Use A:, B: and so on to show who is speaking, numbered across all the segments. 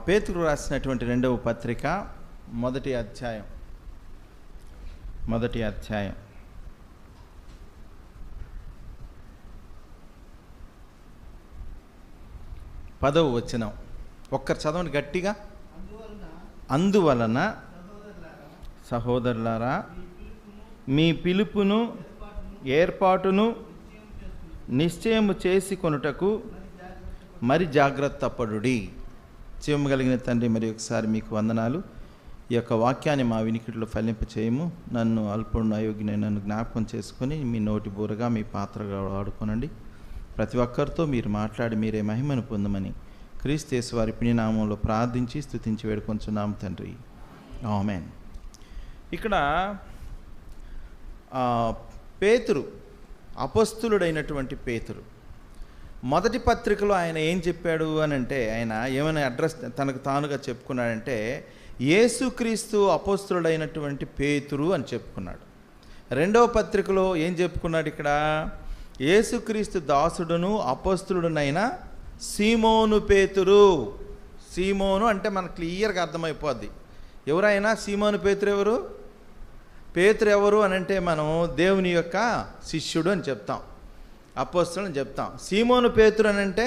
A: పేతురు రాసినటువంటి 2వ పత్రిక మొదటి అధ్యాయం 10వ వచనం ఒక్కరు చదవండి గట్టిగా. అందువలన సహోదరులారా మీ పిలుపును ఏర్పాటును నిశ్చయము చేసి కొనుటకు మరి జాగ్రత్త పడుడి. జీవము కలిగిన తండ్రి, మరి ఒకసారి మీకు వందనాలు. ఈ యొక్క వాక్యాన్ని మా వినికిడిలో ఫలింప చేయము. నన్ను అల్పుడు అయోగ్యుని నన్ను జ్ఞాపకం చేసుకొని మీ నోటి బూరగా మీ పాత్రగా వాడుకోనండి. ప్రతి ఒక్కరితో మీరు మాట్లాడి మీరే మహిమను పొందమని క్రీస్తు యేసు వారి పుణ్యనామంలో ప్రార్థించి స్తుతించి వేడుకొంచున్నాము తండ్రి, ఆమేన్. ఇక్కడ పేతురు, అపొస్తలుడైనటువంటి పేతురు మొదటి పత్రికలో ఆయన ఏం చెప్పాడు అని అంటే, ఆయన ఏమైనా అడ్రస్ తనకు తానుగా చెప్పుకున్నాడంటే యేసుక్రీస్తు అపొస్తలుడైనటువంటి పేతురు అని చెప్పుకున్నాడు. 2వ పత్రికలో ఏం చెప్పుకున్నాడు? ఇక్కడ యేసుక్రీస్తు దాసుడును అపొస్తలుడునైన సీమోను పేతురు. సీమోను అంటే మనకు క్లియర్గా అర్థమైపోద్ది. ఎవరైనా సీమోను పేతురు ఎవరు? పేతురు ఎవరు అని అంటే మనం దేవుని యొక్క శిష్యుడు అని చెప్తాం, అపొస్తలుడు అని చెప్తాం. సీమోను పేతురు అని అంటే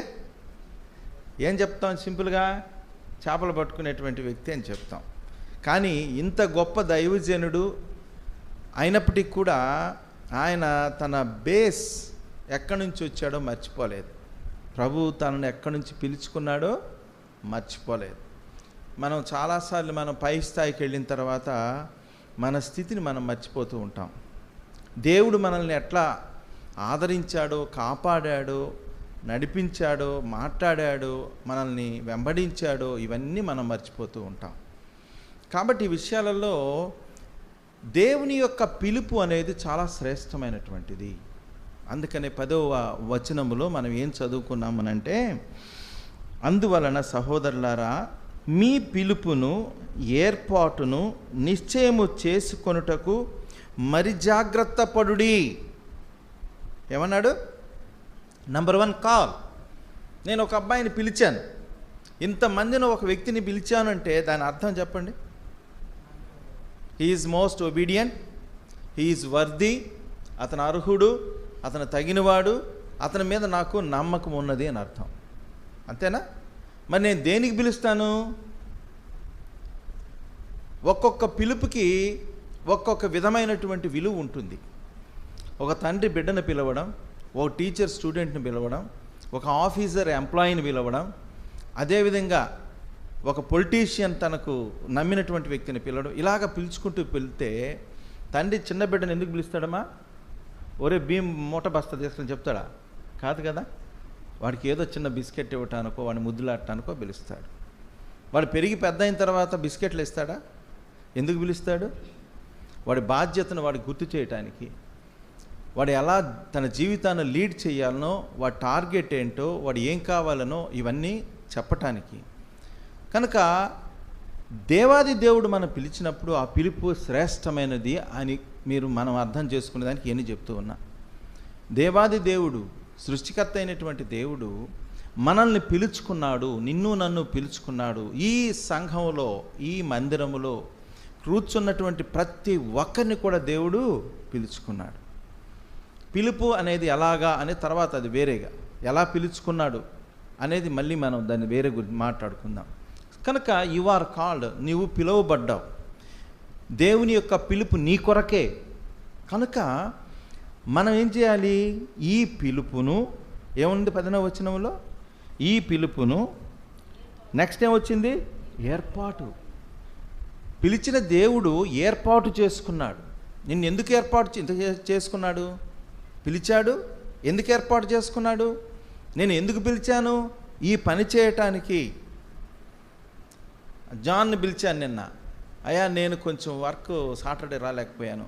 A: ఏం చెప్తాం? సింపుల్గా చేపలు పట్టుకునేటువంటి వ్యక్తి అని చెప్తాం. కానీ ఇంత గొప్ప దైవజనుడు అయినప్పటికీ కూడా ఆయన తన బేస్ ఎక్కడి నుంచి వచ్చాడో మర్చిపోలేదు. ప్రభు తనను ఎక్కడి నుంచి పిలుచుకున్నాడో మర్చిపోలేదు. మనం చాలాసార్లు మనం పై స్థాయికి వెళ్ళిన తర్వాత మన స్థితిని మనం మర్చిపోతూ ఉంటాం. దేవుడు మనల్ని ఎట్లా ఆదరించాడో, కాపాడాడో, నడిపించాడో, మాట్లాడాడో, మనల్ని వెంబడించాడో, ఇవన్నీ మనం మర్చిపోతూ ఉంటాం. కాబట్టి ఈ విషయాలలో దేవుని యొక్క పిలుపు అనేది చాలా శ్రేష్టమైనటువంటిది. అందుకనే 10వ వచనములో మనం ఏం చదువుకున్నామనంటే, అందువలన సహోదరులారా మీ పిలుపును ఏర్పాటును నిశ్చయము చేసుకొనుటకు మరి జాగ్రత్త పడుడి. ఏమన్నాడు? Number 1 call. నేను ఒక అబ్బాయిని పిలిచాను, ఇంతమందిని ఒక వ్యక్తిని పిలిచాను అంటే దాని అర్థం చెప్పండి. He is most obedient, he is worthy, అతను అర్హుడు, అతను తగినవాడు, అతని మీద నాకు నమ్మకం ఉన్నది అని అర్థం. అంతేనా? మరి నేను దేనికి పిలుస్తాను? ఒక్కొక్క పిలుపుకి ఒక్కొక్క విధమైనటువంటి విలువ ఉంటుంది. ఒక తండ్రి బిడ్డను పిలవడం, ఒక టీచర్ స్టూడెంట్ని పిలవడం, ఒక ఆఫీసర్ ఎంప్లాయీని పిలవడం, అదేవిధంగా ఒక పొలిటీషియన్ తనకు నమ్మినటువంటి వ్యక్తిని పిలవడం, ఇలాగ పిలుచుకుంటూ వెళ్తే తండ్రి చిన్న బిడ్డను ఎందుకు పిలుస్తాడమ్మా? ఒరే భీమ్ మూట బస్తా తీసుకొని చెప్తాడా? కాదు కదా. వాడికి ఏదో చిన్న బిస్కెట్ ఇవ్వటానికో, వాడిని ముద్దులాడటానికో పిలుస్తాడు. వాడు పెరిగి పెద్ద అయిన తర్వాత బిస్కెట్లు ఇస్తాడా? ఎందుకు పిలుస్తాడు? వాడి బాధ్యతను వాడికి గుర్తు చేయటానికి, వాడు ఎలా తన జీవితాన్ని లీడ్ చేయాలనో, వాడి టార్గెట్ ఏంటో, వాడు ఏం కావాలనో ఇవన్నీ చెప్పటానికి. కనుక దేవాది దేవుడు మనం పిలిచినప్పుడు ఆ పిలుపు శ్రేష్టమైనది అని మనం అర్థం చేసుకునే దానికి ఎన్ని చెప్తూ ఉన్నా. దేవాది దేవుడు, సృష్టికర్త అయినటువంటి దేవుడు మనల్ని పిలుచుకున్నాడు, నిన్ను నన్ను పిలుచుకున్నాడు. ఈ సంఘంలో, ఈ మందిరములో కూర్చున్నటువంటి ప్రతి ఒక్కరిని కూడా దేవుడు పిలుచుకున్నాడు. పిలుపు అనేది ఎలాగా అనే తర్వాత అది వేరేగా, ఎలా పిలుచుకున్నాడు అనేది మళ్ళీ మనం దాన్ని వేరే గురించి మాట్లాడుకుందాం. కనుక యు ఆర్ కాల్డ్, నీవు పిలువబడ్డావు. దేవుని యొక్క పిలుపు నీ కొరకే. కనుక మనం ఏం చేయాలి? ఈ పిలుపును, ఏముంది 10వ వచనంలో? ఈ పిలుపును, నెక్స్ట్ ఏమొచ్చింది? ఏర్పాటు. పిలిచిన దేవుడు ఏర్పాటు చేసుకున్నాడు. నిన్ను ఎందుకు చేసుకున్నాడు? పిలిచాడు. ఎందుకు ఏర్పాటు చేసుకున్నాడు? నేను ఎందుకు పిలిచాను? ఈ పని చేయటానికి. జాన్ని పిలిచాను నిన్న, అయ్యా నేను కొంచెం వర్క్ సాటర్డే రాలేకపోయాను,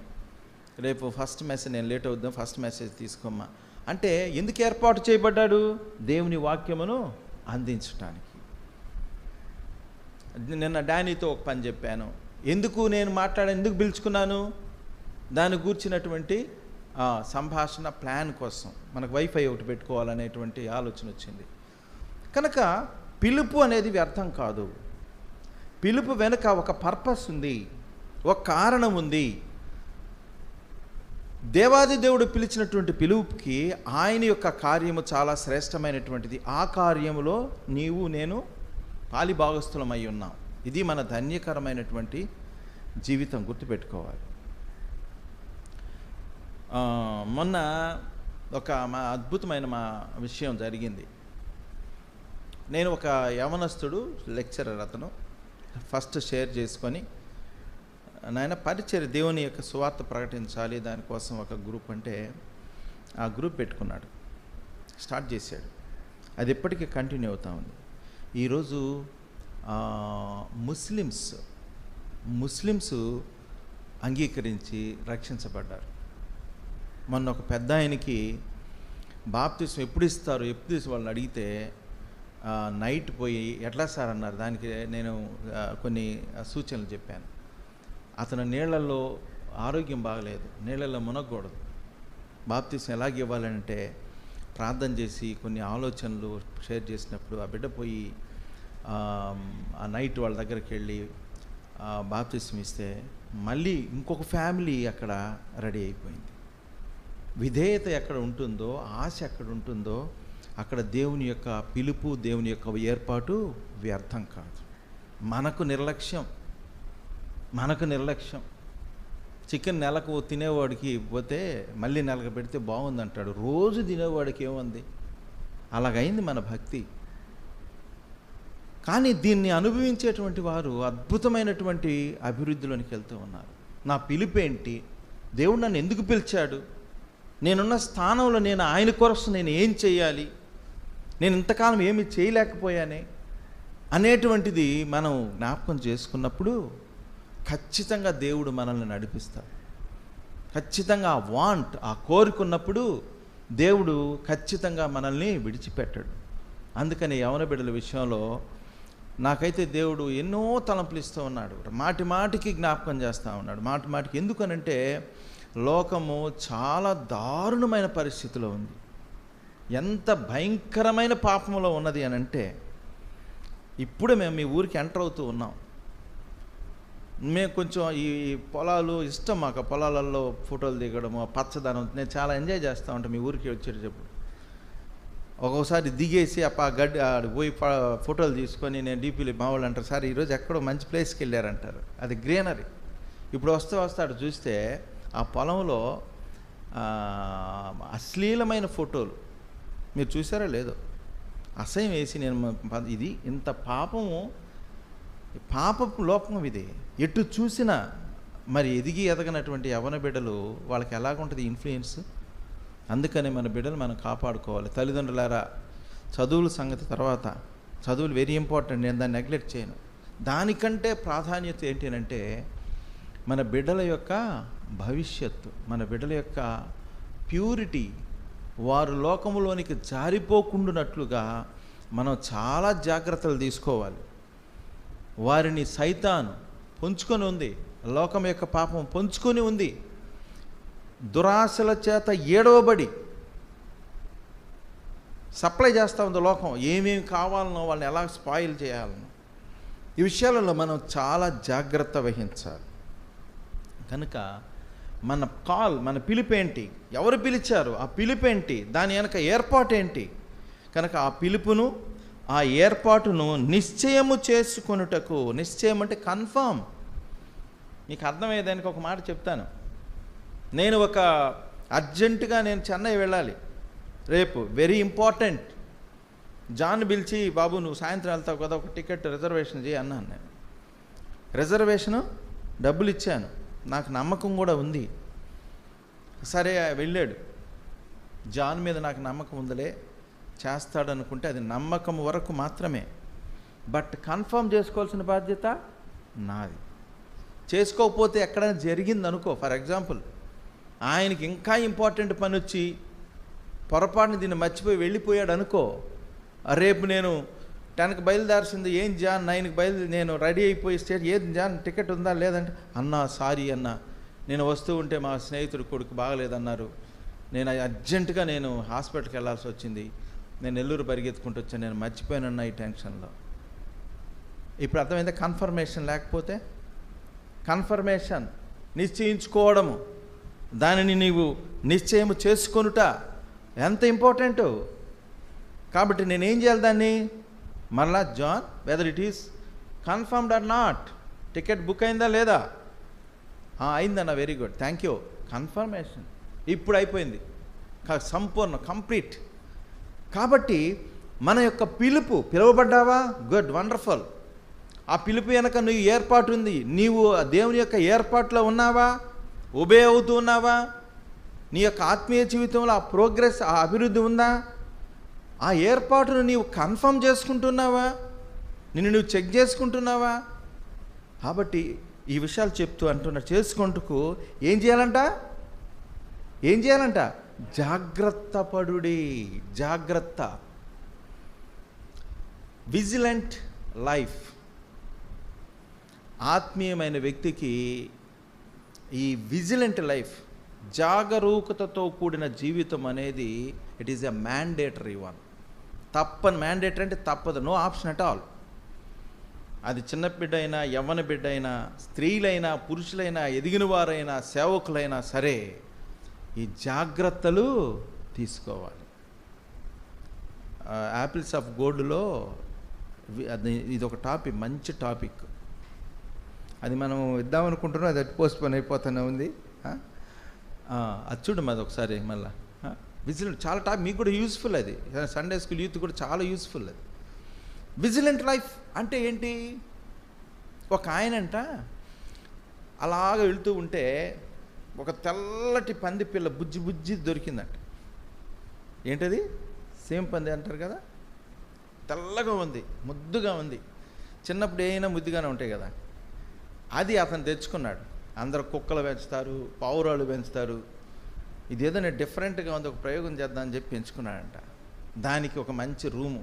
A: రేపు ఫస్ట్ మెసేజ్ నేను లేట్ అవుద్దాం, ఫస్ట్ మెసేజ్ తీసుకోమ్మా అంటే ఎందుకు ఏర్పాటు చేయబడ్డాడు? దేవుని వాక్యమును అందించటానికి. నిన్న డానీతో ఒక పని చెప్పాను. ఎందుకు నేను ఎందుకు పిలుచుకున్నాను? దాని గూర్చినటువంటి సంభాషణ ప్లాన్ కోసం. మనకు వైఫై ఒకటి పెట్టుకోవాలనేటువంటి ఆలోచన వచ్చింది. కనుక పిలుపు అనేది వ్యర్థం కాదు. పిలుపు వెనుక ఒక పర్పస్ ఉంది, ఒక కారణం ఉంది. దేవాది దేవుడు పిలిచినటువంటి పిలుపుకి ఆయన యొక్క కార్యము చాలా శ్రేష్టమైనటువంటిది. ఆ కార్యములో నీవు నేను పాలిభాగస్థులమై ఉన్నాం. ఇది మన ధన్యకరమైనటువంటి జీవితం, గుర్తుపెట్టుకోవాలి. మొన్న ఒక అద్భుతమైన విషయం జరిగింది. నేను ఒక యవనస్తుడు లెక్చరర్, అతను ఫస్ట్ షేర్ చేసుకొని, నాయన పరిచర్య, దేవుని యొక్క సువార్త ప్రకటించాలి, దానికోసం ఒక గ్రూప్ అంటే ఆ గ్రూప్ పెట్టుకున్నాడు, స్టార్ట్ చేశాడు. అది ఎప్పటికీ కంటిన్యూ అవుతూ ఉంది. ఈరోజు ముస్లిమ్స్ అంగీకరించి రక్షించబడ్డారు. మొన్న ఒక పెద్ద ఆయనకి బాప్తిసం ఎప్పుడు ఇస్తారు వాళ్ళని అడిగితే నైట్ పోయి ఎట్లా సార్ అన్నారు. దానికి నేను కొన్ని సూచనలు చెప్పాను. అతను నీళ్లలో ఆరోగ్యం బాగలేదు, నీళ్ళల్లో మునగకూడదు. బాప్తిసం ఎలాగ ఇవ్వాలంటే ప్రార్థన చేసి కొన్ని ఆలోచనలు షేర్ చేసినప్పుడు ఆ బిడ్డ పోయి ఆ నైట్ వాళ్ళ దగ్గరికి వెళ్ళి బాప్తిసం ఇస్తే మళ్ళీ ఇంకొక ఫ్యామిలీ అక్కడ రెడీ అయిపోయింది. విధేయత ఎక్కడ ఉంటుందో, ఆశ ఎక్కడ ఉంటుందో అక్కడ దేవుని యొక్క పిలుపు, దేవుని యొక్క ఏర్పాటు వ్యర్థం కాదు. మనకు నిర్లక్ష్యం. చికెన్ నెలకు తినేవాడికి పోతే మళ్ళీ నెలకు పెడితే బాగుందంటాడు. రోజు తినేవాడికి ఏముంది? అలాగైంది మన భక్తి. కానీ దీన్ని అనుభవించేటువంటి వారు అద్భుతమైనటువంటి అభివృద్ధిలోనికి వెళ్తూ ఉన్నారు. నా పిలుపేంటి? దేవుడు నన్ను ఎందుకు పిలిచాడు? నేనున్న స్థానంలో నేను ఆయన కొరకు నేను ఏం చేయాలి? నేను ఇంతకాలం ఏమి చేయలేకపోయానే అనేటువంటిది మనం జ్ఞాపకం చేసుకున్నప్పుడు ఖచ్చితంగా దేవుడు మనల్ని నడిపిస్తాడు. ఖచ్చితంగా ఆ కోరుకున్నప్పుడు దేవుడు ఖచ్చితంగా మనల్ని విడిచిపెట్టాడు. అందుకని యవన బిడ్డల విషయంలో నాకైతే దేవుడు ఎన్నో తలంపులు ఇస్తూ ఉన్నాడు, మాటికి జ్ఞాపకం చేస్తూ ఉన్నాడు. మాటికి ఎందుకనంటే లోకము చాలా దారుణమైన పరిస్థితిలో ఉంది. ఎంత భయంకరమైన పాపంలో ఉన్నది అని అంటే, ఇప్పుడే మేము మీ ఊరికి ఎంటర్ అవుతూ ఉన్నాం. మేము కొంచెం ఈ పొలాలు ఇష్టం మాకు, పొలాలలో ఫోటోలు దిగడము, పచ్చదనం నేను చాలా ఎంజాయ్ చేస్తూ ఉంటాను. మీ ఊరికి వచ్చేటప్పుడు ఒక్కొక్కసారి దిగేసి గడ్డి పోయి ఫోటోలు తీసుకొని నేను డీపీలు మా వాళ్ళు అంటారు, సార్ ఈరోజు ఎక్కడో మంచి ప్లేస్కి వెళ్ళారంటారు. అది గ్రీనరీ. ఇప్పుడు వస్తాడు చూస్తే ఆ పొలంలో అశ్లీలమైన ఫోటోలు మీరు చూసారో లేదో, అసహ్యం వేసి నేను ఇది ఇంత పాపపు లోపం ఇది. ఎటు చూసినా మరి ఎదగనటువంటి యవన బిడ్డలు వాళ్ళకి ఎలాగుంటుంది ఇన్ఫ్లుయెన్స్. అందుకని మన బిడ్డలు మనం కాపాడుకోవాలి. తల్లిదండ్రులారా, చదువుల సంగతి తర్వాత, చదువులు వెరీ ఇంపార్టెంట్, నేను దాన్ని నెగ్లెక్ట్ చేయను. దానికంటే ప్రాధాన్యత ఏంటి అంటే మన బిడ్డల యొక్క భవిష్యత్తు, మన బిడ్డల యొక్క ప్యూరిటీ, వారు లోకములోనికి జారిపోకుండానట్లుగా మనం చాలా జాగ్రత్తలు తీసుకోవాలి. వారిని సైతాను పొంచుకొని ఉంది, లోకం యొక్క పాపం పొంచుకొని ఉంది. దురాశల చేత ఏడవబడి సప్లై చేస్తూ ఉంది లోకం. ఏమేమి కావాలనో వాళ్ళని ఎలా స్పాయిల్ చేయాలనో ఈ విషయాలలో మనం చాలా జాగ్రత్త వహించాలి. కనుక మన పిలుపేంటి? ఎవరు పిలిచారు? ఆ పిలుపేంటి? దాని వెనక ఏర్పాటేంటి? కనుక ఆ పిలుపును, ఆ ఏర్పాటును నిశ్చయము చేసుకొనుటకు, నిశ్చయం అంటే కన్ఫర్మ్. మీకు అర్థమయ్యేదానికి ఒక మాట చెప్తాను. నేను అర్జెంటుగా నేను చెన్నై వెళ్ళాలి రేపు, వెరీ ఇంపార్టెంట్. జాన్ పిలిచి, బాబు నువ్వు సాయంత్రం వెళ్తావు కదా, ఒక టికెట్ రిజర్వేషన్ చేయి అన్నాను. నేను రిజర్వేషను డబ్బులు ఇచ్చాను, నాకు నమ్మకం కూడా ఉంది. సరే వెళ్ళాడు. జాన్ మీద నాకు నమ్మకం ఉందిలే, చేస్తాడనుకుంటే అది నమ్మకం వరకు మాత్రమే. బట్ కన్ఫర్మ్ చేసుకోవాల్సిన బాధ్యత నాది. చేసుకోకపోతే ఎక్కడైనా జరిగిందనుకో, ఫర్ ఎగ్జాంపుల్ ఆయనకి ఇంకా ఇంపార్టెంట్ పని వచ్చి పొరపాటుని దీన్ని మర్చిపోయి వెళ్ళిపోయాడు అనుకో, రేపు నేను 10కి బయలుదేరాల్సింది, ఏం జాన్ 9కి నేను రెడీ అయిపోయి స్టేట్, ఏది జాన్ టికెట్ ఉందా లేదంటే, అన్నా సారీ అన్నా, నేను వస్తూ ఉంటే మా స్నేహితుడు కొడుకు బాగలేదన్నారు, నేను అర్జెంటుగా హాస్పిటల్కి వెళ్ళాల్సి వచ్చింది, నేను నెల్లూరు పరిగెత్తుకుంటూ వచ్చాను, నేను మర్చిపోయానన్న ఈ టెన్షన్లో. ఇప్పుడు అర్థమైందా? కన్ఫర్మేషన్ లేకపోతే, కన్ఫర్మేషన్ నిశ్చయించుకోవడము, దానిని నీవు నిశ్చయము చేసుకొనుట ఎంత ఇంపార్టెంటు. కాబట్టి నేనేం చేయాలి దాన్ని? మరలా John, whether it is confirmed or not, ticket book అయిందా లేదా? అయిందన్న, very good, thank you. Confirmation ఇప్పుడు అయిపోయింది, సంపూర్ణ, కంప్లీట్. కాబట్టి మన యొక్క పిలువబడ్డావా? Good, wonderful. ఆ పిలుపు వెనక నీ ఏర్పాటు ఉంది. నీవు దేవుని యొక్క ఏర్పాటులో ఉన్నావా? ఒబే అవుతూ ఉన్నావా? నీ యొక్క ఆత్మీయ జీవితంలో ఆ ప్రోగ్రెస్, ఆ అభివృద్ధి ఉందా? ఆ ఏర్పాటును నీవు కన్ఫర్మ్ చేసుకుంటున్నావా? నిన్ను నువ్వు చెక్ చేసుకుంటున్నావా? కాబట్టి ఈ విషయాలు చెప్తూ అంటున్నా, చేసుకుంటూ ఏం చేయాలంట? జాగ్రత్త పడుడి. జాగ్రత్త, విజిలెంట్ లైఫ్. ఆత్మీయమైన వ్యక్తికి ఈ విజిలెంట్ లైఫ్, జాగరూకతతో కూడిన జీవితం అనేది it is a mandatory one. Mandatory అంటే తప్పదు, నో ఆప్షన్ అట్ ఆల్. అది చిన్న బిడ్డ అయినా, యవ్వన బిడ్డ అయినా, స్త్రీలైనా, పురుషులైనా, ఎదిగిన వారైనా, సేవకులైనా సరే ఈ జాగ్రత్తలు తీసుకోవాలి. యాపిల్స్ ఆఫ్ గోల్డ్లో ఇది ఒక టాపిక్, మంచి టాపిక్. అది మనం ఇద్దామనుకుంటున్నాం, అది పోస్ట్ పోన్ అయిపోతూనే ఉంది. అది చూడు మాది ఒకసారి మళ్ళీ. విజిలెంట్ చాలా టాపిక్, మీకు కూడా యూస్ఫుల్. అది సండే స్కూల్ యూత్ కూడా చాలా యూస్ఫుల్. అది విజిలెంట్ లైఫ్ అంటే ఏంటి? ఒక ఆయనంట అలాగ వెళ్తూ ఉంటే ఒక తెల్లటి పంది పిల్ల బుజ్జి దొరికిందంట. ఏంటది? సేమ్ పంది అంటారు కదా, తెల్లగా ఉంది, ముద్దుగా ఉంది. చిన్నప్పుడు ఏమైనా ముద్దుగానే ఉంటాయి కదా. అది అతను తెచ్చుకున్నాడు. అందరు కుక్కలు పెంచుతారు, పావురాలు పెంచుతారు. ఇదేదో నేను డిఫరెంట్గా ఉంది, ఒక ప్రయోగం చేద్దామని చెప్పి పెంచుకున్నాడంట. దానికి ఒక మంచి రూము,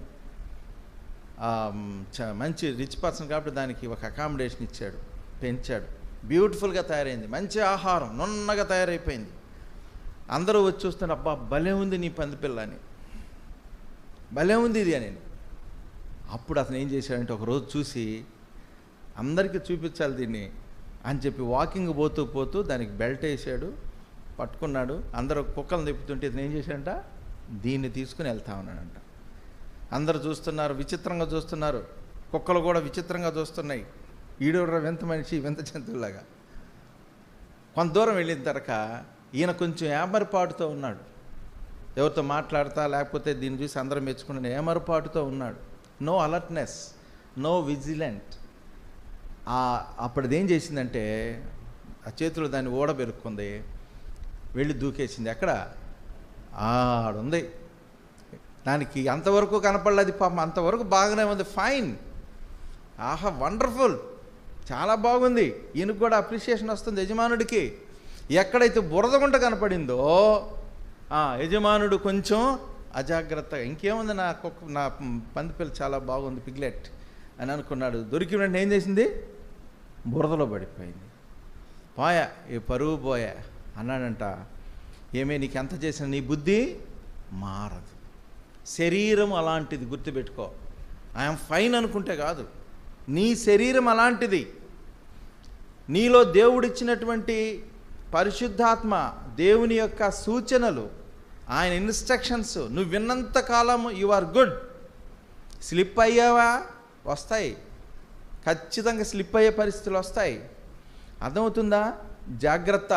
A: మంచి రిచ్ పర్సన్ కాబట్టి దానికి ఒక అకామిడేషన్ ఇచ్చాడు, పెంచాడు. బ్యూటిఫుల్గా తయారైంది, మంచి ఆహారం, నున్నగా తయారైపోయింది. అందరూ వచ్చి చూస్తున్నారు, అబ్బా భలే ఉంది నీ పందిపిల్ల అని, భలే ఉంది ఇది అని. అప్పుడు అతను ఏం చేశాడంటే, ఒకరోజు చూసి అందరికీ చూపించాలి దీన్ని అని చెప్పి వాకింగ్ పోతూ దానికి బెల్ట్ వేసాడు, పట్టుకున్నాడు. అందరూ కుక్కలను తిప్పుతుంటే ఇతను ఏం చేశాడంట, దీన్ని తీసుకుని వెళ్తా ఉన్నాడంట. అందరూ చూస్తున్నారు, విచిత్రంగా చూస్తున్నారు. కుక్కలు కూడా విచిత్రంగా చూస్తున్నాయి. ఈడోడ్ర వింత మనిషి, వింత జంతువులాగా. కొంత దూరం వెళ్ళిన తర్వాత ఈయన కొంచెం ఏమరపాటుతో ఉన్నాడు. ఎవరితో మాట్లాడతా, లేకపోతే దీన్ని చూసి అందరం మెచ్చుకున్న ఏమరపాటుతో ఉన్నాడు. No alertness, no vigilant. అప్పటిదేం చేసిందంటే, ఆ చేతిలో దాన్ని ఓడబెరుక్కుంది, వెళ్ళి దూకేసింది. ఎక్కడ? ఆడుంది. దానికి అంతవరకు కనపడలేదు పాపం, అంతవరకు బాగానే ఉంది, ఫైన్, ఆహా వండర్ఫుల్, చాలా బాగుంది. ఈయనకు కూడా అప్రిషియేషన్ వస్తుంది యజమానుడికి. ఎక్కడైతే బురదగుంట కనపడిందో యజమానుడు కొంచెం అజాగ్రత్తగా, ఇంకేముంది నా పందిపిల్ల చాలా బాగుంది, పిగ్లెట్ అని అనుకున్నాడు. దొరికి వెంటనే ఏం చేసింది? బురదలో పడిపోయింది. పోయా, ఈ పరువు పోయా అన్నాడంట. ఏమే, నీకు ఎంత చేసిన నీ బుద్ధి మారదు. శరీరం అలాంటిది, గుర్తుపెట్టుకో. ఐఎమ్ ఫైన్ అనుకుంటే కాదు, నీ శరీరం అలాంటిది. నీలో దేవుడిచ్చినటువంటి పరిశుద్ధాత్మ, దేవుని యొక్క సూచనలు, ఆయన ఇన్స్ట్రక్షన్స్ నువ్వు విన్నంత కాలం యు ఆర్ గుడ్. స్లిప్ అయ్యావా? వస్తాయి, ఖచ్చితంగా స్లిప్ అయ్యే పరిస్థితులు వస్తాయి. అర్థమవుతుందా? జాగ్రత్త.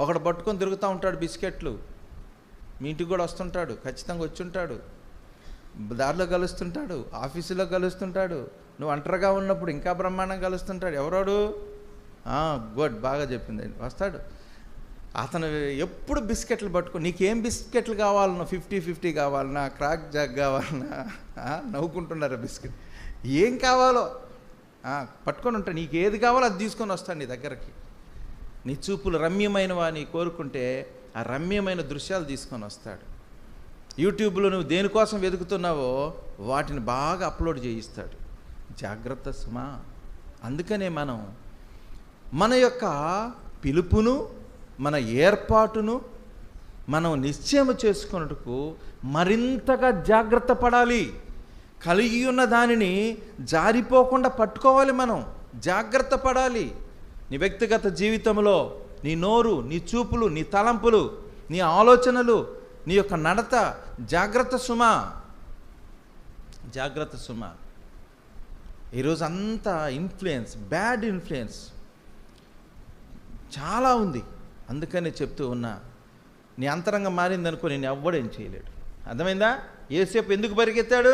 A: ఒకడు పట్టుకొని తిరుగుతూ ఉంటాడు బిస్కెట్లు, మీ ఇంటికి కూడా వస్తుంటాడు, ఖచ్చితంగా వచ్చి ఉంటాడు, దారిలో కలుస్తుంటాడు, ఆఫీసులో కలుస్తుంటాడు, నువ్వు ఒంటరిగా ఉన్నప్పుడు ఇంకా బ్రహ్మాండంగా కలుస్తుంటాడు. ఎవరోడు? గుడ్, బాగా చెప్పింది, వస్తాడు. అతను ఎప్పుడు బిస్కెట్లు పట్టుకో, నీకేం బిస్కెట్లు కావాలన్నా, 50-50 కావాలన్నా, క్రాక్ జాగ్ కావాలన్నా, నవ్వుకుంటున్నారు బిస్కెట్, ఏం కావాలో పట్టుకొని ఉంటాడు. నీకు ఏది కావాలో అది తీసుకొని వస్తాడు నీ దగ్గరికి. నీ చూపులు రమ్యమైనవా నీ కోరుకుంటే ఆ రమ్యమైన దృశ్యాలు తీసుకొని వస్తాడు. యూట్యూబ్లో నువ్వు దేనికోసం వెతుకుతున్నావో వాటిని బాగా అప్లోడ్ చేయిస్తాడు. జాగ్రత్త సుమా. అందుకనే మనం మన యొక్క పిలుపును, మన ఏర్పాటును, మనం నిశ్చయం చేసుకున్నట్టుకు మరింతగా జాగ్రత్త పడాలి. కలిగి ఉన్న దానిని జారిపోకుండా పట్టుకోవాలి. మనం జాగ్రత్త పడాలి. నీ వ్యక్తిగత జీవితంలో నీ నోరు, నీ చూపులు, నీ తలంపులు, నీ ఆలోచనలు, నీ యొక్క నడత జాగ్రత్త సుమా, జాగ్రత్త సుమా. ఈరోజు అంతా ఇన్ఫ్లుయెన్స్, బ్యాడ్ ఇన్ఫ్లుయెన్స్ చాలా ఉంది. అందుకని చెప్తూ ఉన్నా, నీ అంతరంగం మారిందనుకో నేను ఎవ్వడేం చేయలేడు. అర్థమైందా? యేసేపు ఎందుకు పరిగెత్తాడు?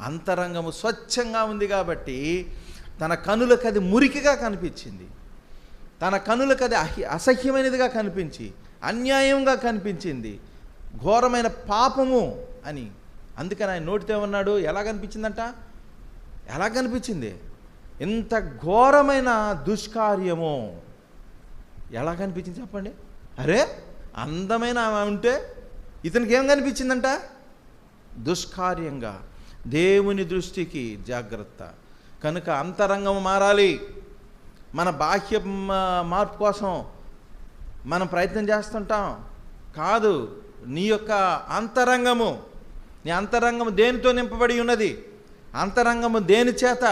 A: అంతరంగము స్వచ్ఛంగా ఉంది కాబట్టి తన కనులకు అది మురికిగా కనిపించింది, తన కనులకు అది అసహ్యమైనదిగా కనిపించి, అన్యాయంగా కనిపించింది, ఘోరమైన పాపము అని. అందుకని ఆయన నోటితో ఏమన్నాడు? ఎలా కనిపించిందంట? ఎలా కనిపించింది? ఇంత ఘోరమైన దుష్కార్యము ఎలా కనిపించింది చెప్పండి? అరే, అందమైన ఆమె ఉంటే ఇతనికి ఏం కనిపించిందంట? దుష్కార్యంగా. దేవుని దృష్టికి జాగ్రత్త. కనుక అంతరంగం మారాలి. మన బాహ్య మార్పు కోసం మనం ప్రయత్నం చేస్తుంటాం. కాదు, నీ యొక్క అంతరంగము, నీ అంతరంగము దేనితో నింపబడి ఉన్నది? అంతరంగము దేని చేత?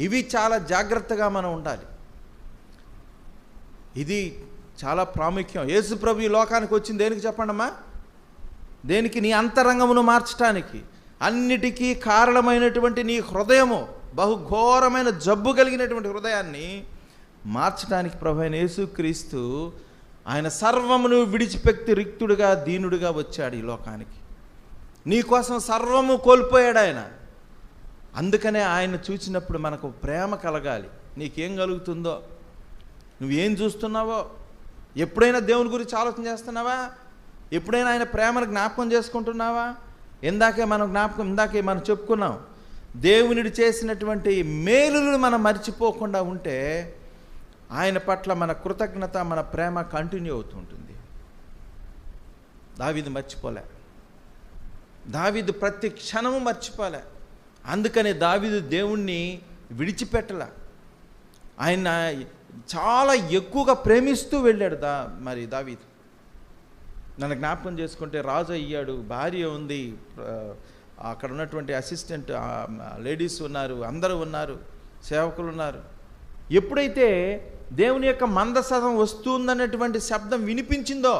A: ఇవి చాలా జాగ్రత్తగా మనం ఉండాలి. ఇది చాలా ప్రాముఖ్యం. యేసు ప్రభు ఈ లోకానికి వచ్చింది దేనికి చెప్పండమ్మా? దేనికి? నీ అంతరంగమును మార్చడానికి. అన్నిటికీ కారణమైనటువంటి నీ హృదయము, బహుఘోరమైన జబ్బు కలిగినటువంటి హృదయాన్ని మార్చడానికి ప్రభు అయిన యేసుక్రీస్తు ఆయన సర్వమును విడిచిపెట్టి రిక్తుడుగా, దీనుడుగా వచ్చాడు ఈ లోకానికి. నీ కోసం సర్వము కోల్పోయాడు ఆయన. అందుకనే ఆయన చూసినప్పుడు మనకు ప్రేమ కలగాలి. నీకేం కలుగుతుందో, నువ్వేం చూస్తున్నావో, ఎప్పుడైనా దేవుని గురించి ఆలోచన చేస్తున్నావా? ఎప్పుడైనా ఆయన ప్రేమను జ్ఞాపకం చేసుకుంటున్నావా? ఇందాకే మనం చెప్పుకున్నాం, దేవునిడు చేసినటువంటి మేలులను మనం మర్చిపోకుండా ఉంటే ఆయన పట్ల మన కృతజ్ఞత, మన ప్రేమ కంటిన్యూ అవుతుంటుంది. దావీదు మర్చిపోలే, దావీదు ప్రతి క్షణము మర్చిపోలే. అందుకనే దావీదు దేవుణ్ణి విడిచిపెట్టలే. ఆయన చాలా ఎక్కువగా ప్రేమిస్తూ వెళ్ళాడు దావీదు. నన్ను జ్ఞాపకం చేసుకుంటే రాజు అయ్యాడు, భార్య ఉంది, అక్కడ ఉన్నటువంటి అసిస్టెంట్ లేడీస్ ఉన్నారు, అందరూ ఉన్నారు, సేవకులు ఉన్నారు. ఎప్పుడైతే దేవుని యొక్క మందసదం వస్తుందన్నటువంటి శబ్దం వినిపించిందో,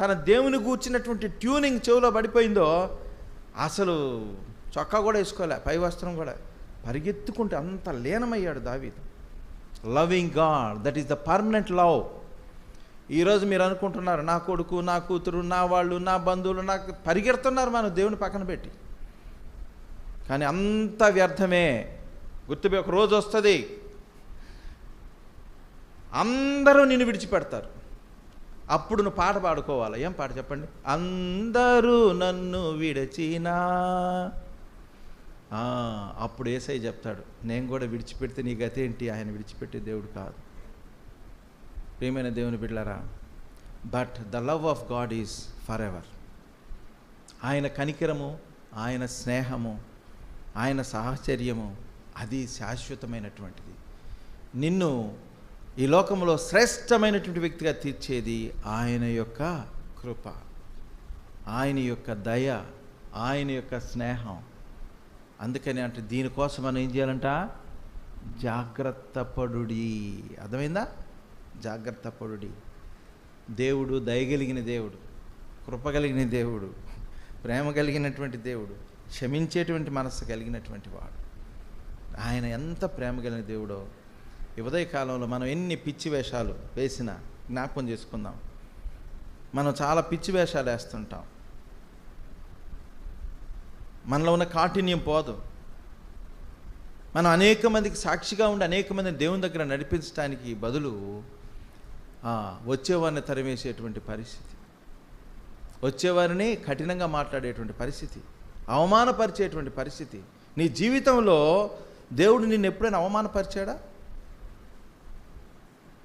A: తన దేవుని కూర్చున్నటువంటి ట్యూనింగ్ చెవిలో పడిపోయిందో, అసలు చొక్కా కూడా వేసుకోలే, పై వస్త్రం కూడా, పరిగెత్తుకుంటే అంత లీనమయ్యాడు దావీదు. Loving God, that is the permanent love. ఈరోజు మీరు అనుకుంటున్నారు, నా కొడుకు, నా కూతురు, నా వాళ్ళు, నా బంధువులు నాకు పరిగెడుతున్నారు మనం దేవుని పక్కన పెట్టి. కానీ అంత వ్యర్థమే. గుర్తుపై ఒక రోజు వస్తుంది, అందరూ నిన్ను విడిచిపెడతారు. అప్పుడు నువ్వు పాట పాడుకోవాలి. ఏం పాట చెప్పండి? అందరూ నన్ను విడిచినా. అప్పుడు యేసయ్య చెప్తాడు, నేను కూడా విడిచిపెడితే నీ గతి ఏంటి? ఆయన విడిచిపెట్టే దేవుడు కాదు. ప్రియమైన దేవుని బిడ్డలారా, but the love of God is for ever. ఆయన కనికరము, ఆయన స్నేహము, ఆయన సాహచర్యము అది శాశ్వతమైనటువంటిది. నిన్ను ఈ లోకంలో శ్రేష్టమైనటువంటి వ్యక్తిగా తీర్చేది ఆయన యొక్క కృప, ఆయన యొక్క దయ, ఆయన యొక్క స్నేహం. అందుకని అంటే దీనికోసం మనం ఏం చేయాలంట? జాగ్రత్త పడుడి. అర్థమైందా? జాగ్రత్త పడుడి. దేవుడు దయగలిగిన దేవుడు, కృప కలిగిన దేవుడు, ప్రేమ కలిగినటువంటి దేవుడు, క్షమించేటువంటి మనస్సు కలిగినటువంటి వాడు. ఆయన ఎంత ప్రేమ కలిగిన దేవుడో ఈ ఉదయకాలంలో మనం ఎన్ని పిచ్చి వేషాలు వేసినా జ్ఞాపకం చేసుకుందాం. మనం చాలా పిచ్చి వేషాలు వేస్తుంటాం. మనలో ఉన్న కాఠిన్యం పోదు. మనం అనేక మందికి సాక్షిగా ఉండి అనేక మందిని దేవుని దగ్గర నడిపించడానికి బదులు వచ్చేవారిని తరిమేసేటువంటి పరిస్థితి, వచ్చేవారిని కఠినంగా మాట్లాడేటువంటి పరిస్థితి, అవమానపరిచేటువంటి పరిస్థితి. నీ జీవితంలో దేవుడు నిన్ను ఎప్పుడైనా అవమానపరిచాడా?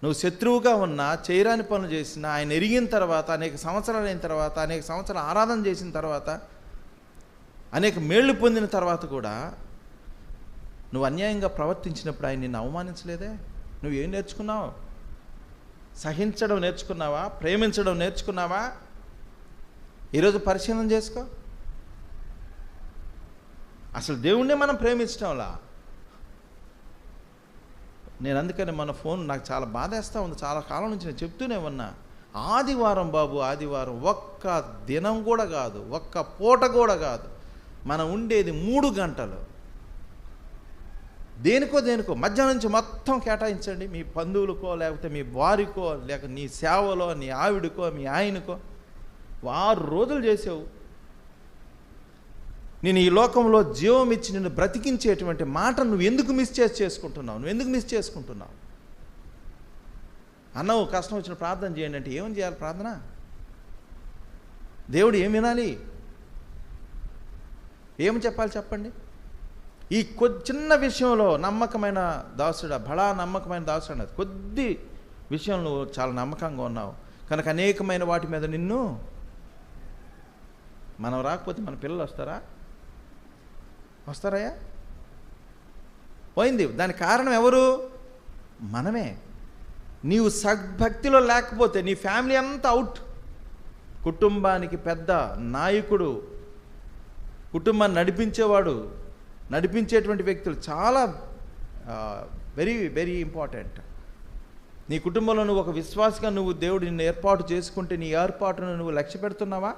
A: నువ్వు శత్రువుగా ఉన్నా, చేయరాని పనులు చేసినా, ఆయన ఎరిగిన తర్వాత, అనేక సంవత్సరాలు అయిన తర్వాత, అనేక సంవత్సరాలు ఆరాధన చేసిన తర్వాత, అనేక మేళ్ళు పొందిన తర్వాత కూడా నువ్వు అన్యాయంగా ప్రవర్తించినప్పుడు ఆయన నిన్ను అవమానించలేదే? నువ్వేం నేర్చుకున్నావు? సహించడం నేర్చుకున్నావా? ప్రేమించడం నేర్చుకున్నావా? ఈరోజు పరిశీలన చేసుకో. అసలు దేవుణ్ణే మనం ప్రేమించడంలా. నేను అందుకని మన ఫోన్ నాకు చాలా బాధేస్తూ ఉంది. చాలా కాలం నుంచి నేను చెప్తూనే ఉన్నా, ఆదివారం బాబు, ఆదివారం ఒక్క దినం కూడా కాదు, ఒక్క పూట కూడా కాదు, మనం ఉండేది 3 గంటలు. దేనికో మధ్యాహ్నం నుంచి మొత్తం కేటాయించండి. మీ బంధువులకో, లేకపోతే మీ భార్యకో, లేక నీ సేవలో నీ ఆవిడకో, మీ ఆయనకో. 6 రోజులు చేసావు. నేను ఈ లోకంలో జీవం ఇచ్చి నిన్ను బ్రతికించేటువంటి మాట నువ్వు ఎందుకు మిస్ చేసుకుంటున్నావు? నువ్వు ఎందుకు మిస్ చేసుకుంటున్నావు? అన్నవు కష్టం వచ్చిన ప్రార్థన చేయండి అంటే ఏమని చేయాలి ప్రార్థన? దేవుడు ఏం వినాలి? ఏమి చెప్పాలి చెప్పండి? ఈ చిన్న విషయంలో నమ్మకమైన దాసుడా, బడా నమ్మకమైన దాసుడు అన్నది, కొద్ది విషయంలో నువ్వు చాలా నమ్మకంగా ఉన్నావు కనుక అనేకమైన వాటి మీద నిన్ను, మనం రాకపోతే మన పిల్లలు వస్తారయ్యా? పోయింది. దానికి కారణం ఎవరు? మనమే. నీవు సద్భక్తిలో లేకపోతే నీ ఫ్యామిలీ అంతా అవుట్. కుటుంబానికి పెద్ద నాయకుడు, కుటుంబాన్ని నడిపించేవాడు, నడిపించేటువంటి వ్యక్తులు చాలా వెరీ వెరీ ఇంపార్టెంట్. నీ కుటుంబంలో నువ్వు ఒక విశ్వాసగా నువ్వు దేవుడు నిన్ను ఏర్పాటు చేసుకుంటే నీ ఏర్పాటును నువ్వు లక్ష్య పెడుతున్నావా?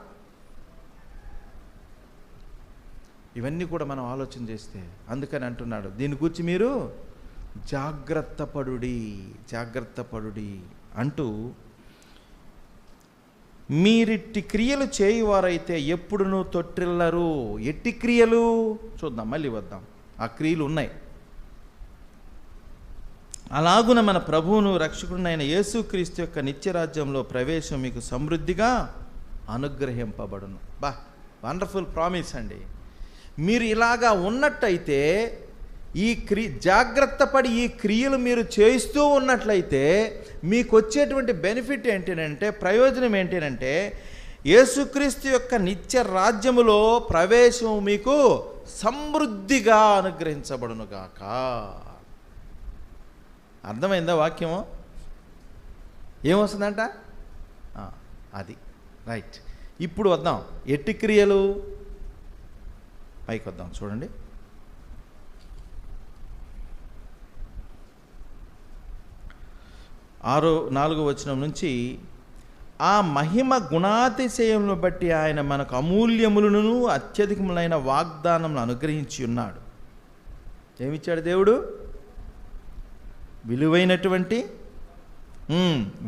A: ఇవన్నీ కూడా మనం ఆలోచన చేస్తే, అందుకని అంటున్నాడు దీని గురించి మీరు జాగ్రత్త పడుడి అంటూ, మీరిట్టి క్రియలు చేయువారైతే ఎప్పుడునూ తొట్టిల్లరు. ఎట్టి క్రియలు చూద్దాం, మళ్ళీ వద్దాం. ఆ క్రియలు ఉన్నాయి. అలాగున మన ప్రభువును రక్షకుడినైన యేసుక్రీస్తు యొక్క నిత్యరాజ్యంలో ప్రవేశం మీకు సమృద్ధిగా అనుగ్రహింపబడును. వండర్ఫుల్ ప్రామిస్ అండి. మీరు ఇలాగా ఉన్నట్టయితే, జాగ్రత్త పడి ఈ క్రియలు మీరు చేస్తూ ఉన్నట్లయితే మీకు వచ్చేటువంటి బెనిఫిట్ ఏంటంటే, ప్రయోజనం ఏంటంటే, యేసుక్రీస్తు యొక్క నిత్య రాజ్యములో ప్రవేశం మీకు సమృద్ధిగా అనుగ్రహించబడునుగాక. అర్థమైందా వాక్యము? ఏమొస్తుందంట? అది రైట్. ఇప్పుడు వద్దాం, ఎట్టి క్రియలు పైకి వద్దాం. చూడండి, 4వ వచనం నుంచి, ఆ మహిమ గుణాతిశయములను బట్టి ఆయన మనకు అమూల్యములను అత్యధికములైన వాగ్దానములను అనుగ్రహించి ఉన్నాడు. ఏమిచ్చాడు దేవుడు? విలువైనటువంటి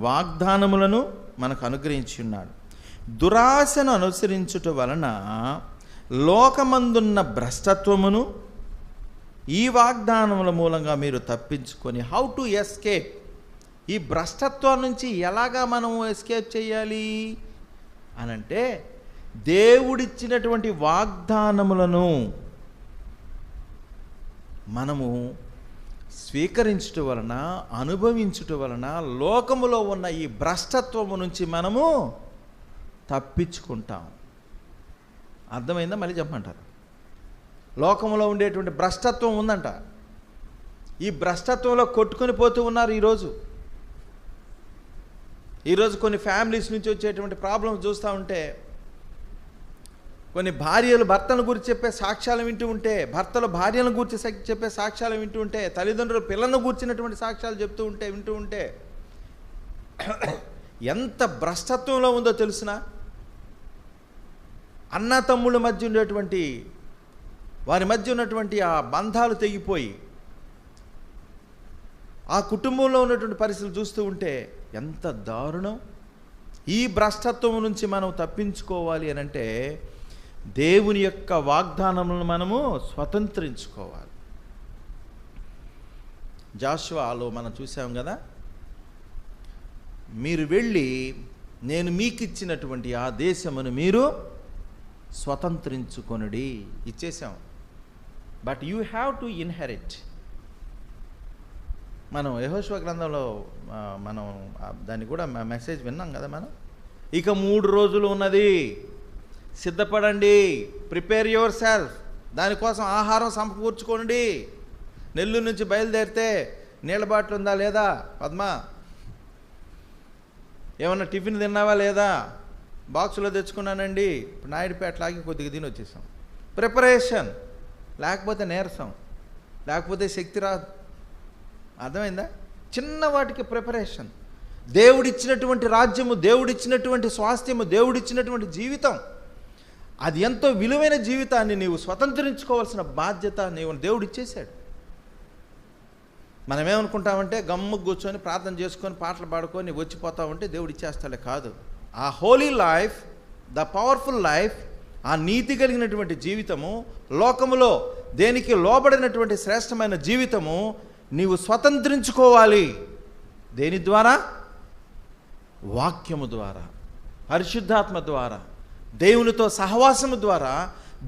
A: వాగ్దానములను మనకు అనుగ్రహించి ఉన్నాడు. దురాశను అనుసరించుట వలన లోకమందున్న భ్రష్టత్వమును ఈ వాగ్దానముల మూలంగా మీరు తప్పించుకొని, హౌ టు ఎస్కేప్, ఈ భ్రష్టత్వం నుంచి ఎలాగా మనము ఎస్కేప్ చేయాలి అనంటే, దేవుడిచ్చినటువంటి వాగ్దానములను మనము స్వీకరించుట వలన, అనుభవించుట వలన లోకములో ఉన్న ఈ భ్రష్టత్వము నుంచి మనము తప్పించుకుంటాం. అర్థమైందా? మళ్ళీ చెప్పమంటారు. లోకంలో ఉండేటువంటి భ్రష్టత్వం ఉందంట. ఈ భ్రష్టత్వంలో కొట్టుకొని పోతూ ఉన్నారు ఈరోజు కొన్ని ఫ్యామిలీస్ నుంచి వచ్చేటువంటి ప్రాబ్లమ్స్ చూస్తూ ఉంటే, కొన్ని భార్యలు భర్తను గురించి చెప్పే సాక్ష్యాలు వింటూ ఉంటే, భర్తలు భార్యలను గురించి చెప్పే సాక్ష్యాలు వింటూ ఉంటే, తల్లిదండ్రులు పిల్లలను గురించినటువంటి సాక్ష్యాలు వింటూ ఉంటే ఎంత భ్రష్టత్వంలో ఉందో తెలుసునా? అన్న తమ్ముళ్ళ మధ్య ఉండేటువంటి, వారి మధ్య ఉన్నటువంటి ఆ బంధాలు తెగిపోయి, ఆ కుటుంబంలో ఉన్నటువంటి పరిస్థితులు చూస్తూ ఉంటే ఎంత దారుణం. ఈ భ్రష్టత్వం నుంచి మనం తప్పించుకోవాలి అని అంటే దేవుని యొక్క వాగ్దానములను మనము స్వతంత్రించుకోవాలి. జాషువాలో మనం చూసాం కదా, మీరు వెళ్ళి నేను మీకు ఇచ్చినటువంటి ఆ దేశమును మీరు స్వతంత్రించుకొనుడి, ఇచ్చేసాం. But you have to inherit. మనం యెహోషువ గ్రంథంలో మనం దాన్ని కూడా మెసేజ్ విన్నాం కదా మనం. ఇక 3 రోజులు ఉన్నది, సిద్ధపడండి, ప్రిపేర్ యువర్ సెల్ఫ్, దానికోసం ఆహారం సమకూర్చుకోండి. నెల్లూరు నుంచి బయలుదేరితే నీళ్ళ బాటిల్ ఉందా లేదా పద్మ? ఏమన్నా టిఫిన్ తిన్నావా లేదా? బాక్సులో తెచ్చుకున్నానండి, ఇప్పుడు నాయుడుపేటలాగి కొద్దిగా తిని వచ్చేసాం. ప్రిపరేషన్ లేకపోతే నీరసం, లేకపోతే శక్తి రాదు. అర్థమైందా? చిన్న వాటికి ప్రిపరేషన్. దేవుడిచ్చినటువంటి రాజ్యము, దేవుడిచ్చినటువంటి స్వాస్థ్యము, దేవుడిచ్చినటువంటి జీవితం, అది ఎంతో విలువైన జీవితాన్ని నీవు స్వతంత్రించుకోవాల్సిన బాధ్యత దేవుడు ఇచ్చేశాడు. మనం ఏమనుకుంటామంటే గమ్ము కూర్చొని ప్రార్థన చేసుకొని పాటలు పాడుకొని వచ్చిపోతా ఉంటే దేవుడు ఇచ్చేస్తాడే. కాదు. ఆ Holi life, the powerful life, ఆ నీతి కలిగినటువంటి జీవితము, లోకములో దేనికి లోబడినటువంటి శ్రేష్టమైన జీవితము నీవు స్వతంత్రించుకోవాలి. దేని ద్వారా? వాక్యము ద్వారా, పరిశుద్ధాత్మ ద్వారా, దేవునితో సహవాసము ద్వారా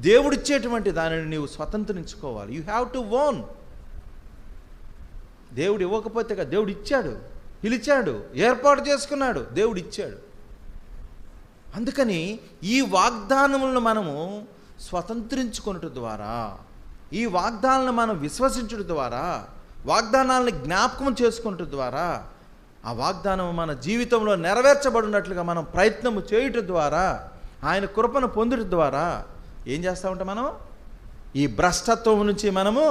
A: దేవుడిచ్చేటువంటి దానిని నీవు స్వతంత్రించుకోవాలి. You have to own. దేవుడు ఇవ్వకపోతే కదా, దేవుడు ఇచ్చాడు, పిలిచాడు, ఏర్పాటు చేసుకున్నాడు, దేవుడు ఇచ్చాడు. అందుకని ఈ వాగ్దానములను మనము స్వతంత్రించుకొనుట ద్వారా, ఈ వాగ్దానాలను మనం విశ్వసించడం ద్వారా, వాగ్దానాలను జ్ఞాపకం చేసుకున్నట్టు ద్వారా, ఆ వాగ్దానం మన జీవితంలో నెరవేర్చబడినట్లుగా మనం ప్రయత్నము చేయటం ద్వారా, ఆయన కృపను పొందడం ద్వారా ఏం చేస్తూ ఉంటాం? మనం ఈ భ్రష్టత్వం నుంచి మనము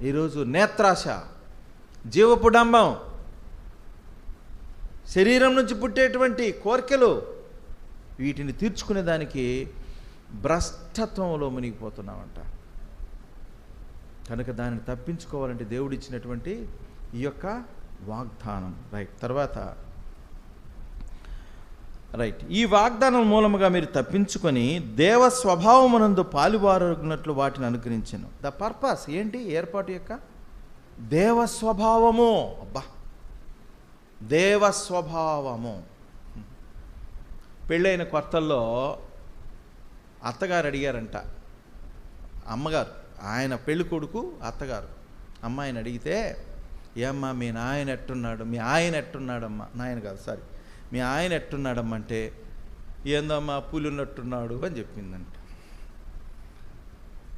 A: ఈరోజు నేత్రాశ, జీవపుడంబం, శరీరం నుంచి పుట్టేటువంటి కోరికలు, వీటిని తీర్చుకునేదానికి భ్రష్టత్వంలో మునిగిపోతున్నామంట. కనుక దానిని తప్పించుకోవాలంటే దేవుడిచ్చినటువంటి ఈ యొక్క వాగ్దానం. తర్వాత ఈ వాగ్దానం మూలముగా మీరు తప్పించుకొని దేవ స్వభావమునందు పాలువారగినట్లు వాటిని అనుగ్రహించను. ద పర్పస్ ఏంటి? ఏర్పాటు యొక్క దేవ స్వభావము. అబ్బా, దేవ స్వభావము. పెళ్ళైన కొత్తల్లో అత్తగారు అడిగారంట, అమ్మగారు, ఆయన పెళ్ళి కొడుకు అత్తగారు అమ్మాయిని అడిగితే, ఏమ్మా మీ నాయన ఎట్టున్నాడు, మీ ఆయన ఎట్టున్నాడమ్మా, నాయన కాదు సారీ, మీ ఆయన ఎట్టున్నాడమ్మంటే, ఏందమ్మా పులి ఉన్నట్టున్నాడు అని చెప్పిందంట.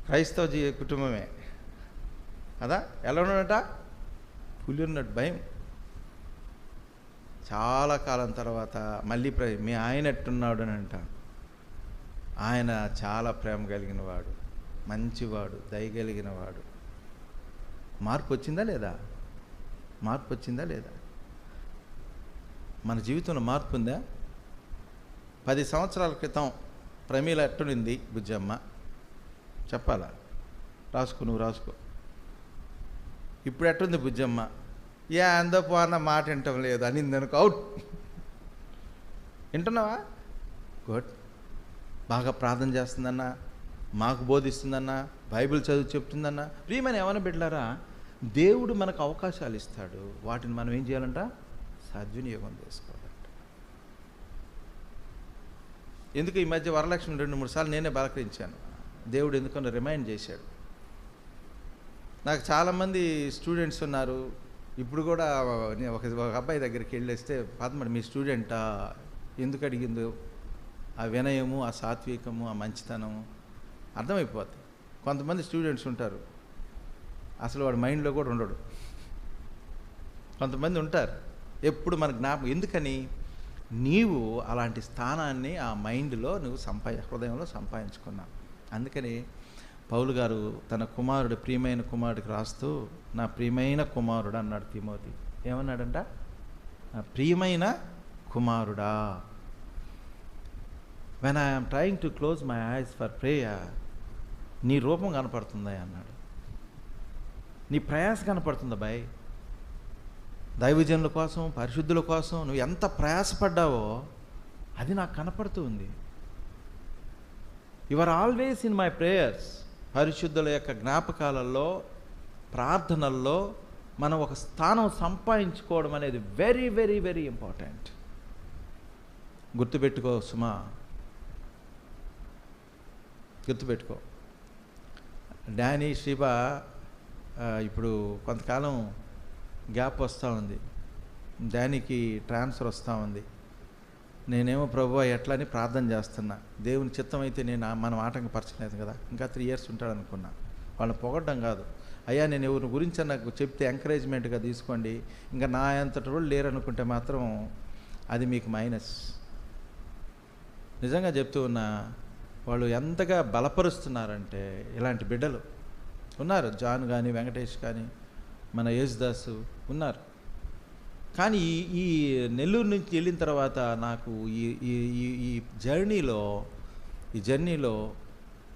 A: క్రైస్తవ కుటుంబమే కదా, ఎలా ఉన్నాడట? పులి ఉన్నట్టు భయం. చాలా కాలం తర్వాత మళ్ళీ మీ ఆయన ఎట్టున్నాడు అని అంట. ఆయన చాలా ప్రేమ కలిగిన వాడు, మంచివాడు, దయగలిగిన వాడు. మార్పు వచ్చిందా లేదా? మార్పు వచ్చిందా లేదా? మన జీవితంలో మార్పు ఉందా? 10 సంవత్సరాల క్రితం ప్రమీల ఎట్టునింది బుజ్జమ్మ? చెప్పాలా? రాసుకో, నువ్వు రాసుకో. ఇప్పుడు ఎట్టుంది బుజ్జమ్మ? అందపో అన్న మాట వింటం లేదు అనింది అనుకో, అవుట్. వింటున్నావా? గుడ్. బాగా ప్రార్థన చేస్తుందన్న, మాకు బోధిస్తుందన్న, బైబిల్ చదువు చెప్తుందన్న. ప్రియమైన ఏమైనా బిడ్డలారా, దేవుడు మనకు అవకాశాలు ఇస్తాడు, వాటిని మనం ఏం చేయాలంట? సద్వినియోగం చేసుకోవాలంట. ఎందుకు ఈ మధ్య వరలక్ష్మి 2-3 సార్లు నేనే బలకరించాను. దేవుడు ఎందుకన్నా రిమైండ్ చేశాడు. నాకు చాలామంది స్టూడెంట్స్ ఉన్నారు. ఇప్పుడు కూడా ఒక అబ్బాయి దగ్గరికి వెళ్ళేస్తే, పద్మడు మీ స్టూడెంటా? ఎందుకు అడిగిందో ఆ వినయము, ఆ సాత్వికము, ఆ మంచితనము అర్థమైపోతుంది. కొంతమంది స్టూడెంట్స్ ఉంటారు, అసలు వాడు మైండ్లో కూడా ఉండడు. కొంతమంది ఉంటారు ఎప్పుడు మన జ్ఞాపకం. ఎందుకని? నీవు అలాంటి స్థానాన్ని ఆ మైండ్లో నువ్వు హృదయంలో సంపాదించుకున్నావు. అందుకని పౌలు గారు తన కుమారుడు, ప్రియమైన కుమారుడికి రాస్తూ, నా ప్రియమైన కుమారుడు అన్నాడు తిమోతి. ఏమన్నాడంట? నా ప్రియమైన కుమారుడా, when I'm trying to close my eyes for prayer, నీ రూపం కనపడుతుందా అన్నాడు. నీ ప్రయాస కనపడుతుందా బాయ్? దైవజనుల కోసం, పరిశుద్ధుల కోసం నువ్వు ఎంత ప్రయాసపడ్డావో అది నాకు కనపడుతూ ఉంది. You are always in my prayers. పరిశుద్ధుల యొక్క జ్ఞాపకాలలో, ప్రార్థనల్లో మనం ఒక స్థానం సంపాదించుకోవడం అనేది వెరీ వెరీ వెరీ ఇంపార్టెంట్. గుర్తుపెట్టుకో సుమా, గుర్తుపెట్టుకో. డానీ, శివ ఇప్పుడు కొంతకాలం గ్యాప్ వస్తూ ఉంది. డానీకి ట్రాన్స్ఫర్ వస్తూ ఉంది. నేనేమో ప్రభువా ఎట్లా అని ప్రార్థన చేస్తున్నా. దేవుని చిత్తం అయితే నేను మనం ఆటంకపరచలేదు కదా, ఇంకా 3 years ఉంటాడు అనుకున్నా. వాళ్ళని పొగడ్డం కాదు, అయ్యా నేను ఎవరి గురించి నాకు చెప్తే ఎంకరేజ్మెంట్గా తీసుకోండి, ఇంకా నా అంతటి వాళ్ళు లేరనుకుంటే మాత్రం అది మీకు మైనస్. నిజంగా చెప్తూ ఉన్నా, వాళ్ళు ఎంతగా బలపరుస్తున్నారంటే ఇలాంటి బిడ్డలు ఉన్నారు. జాన్ కానీ, వెంకటేష్ కానీ, మన యేసుదాసు ఉన్నారు. కానీ ఈ నెల్లూరు నుంచి వెళ్ళిన తర్వాత నాకు ఈ జర్నీలో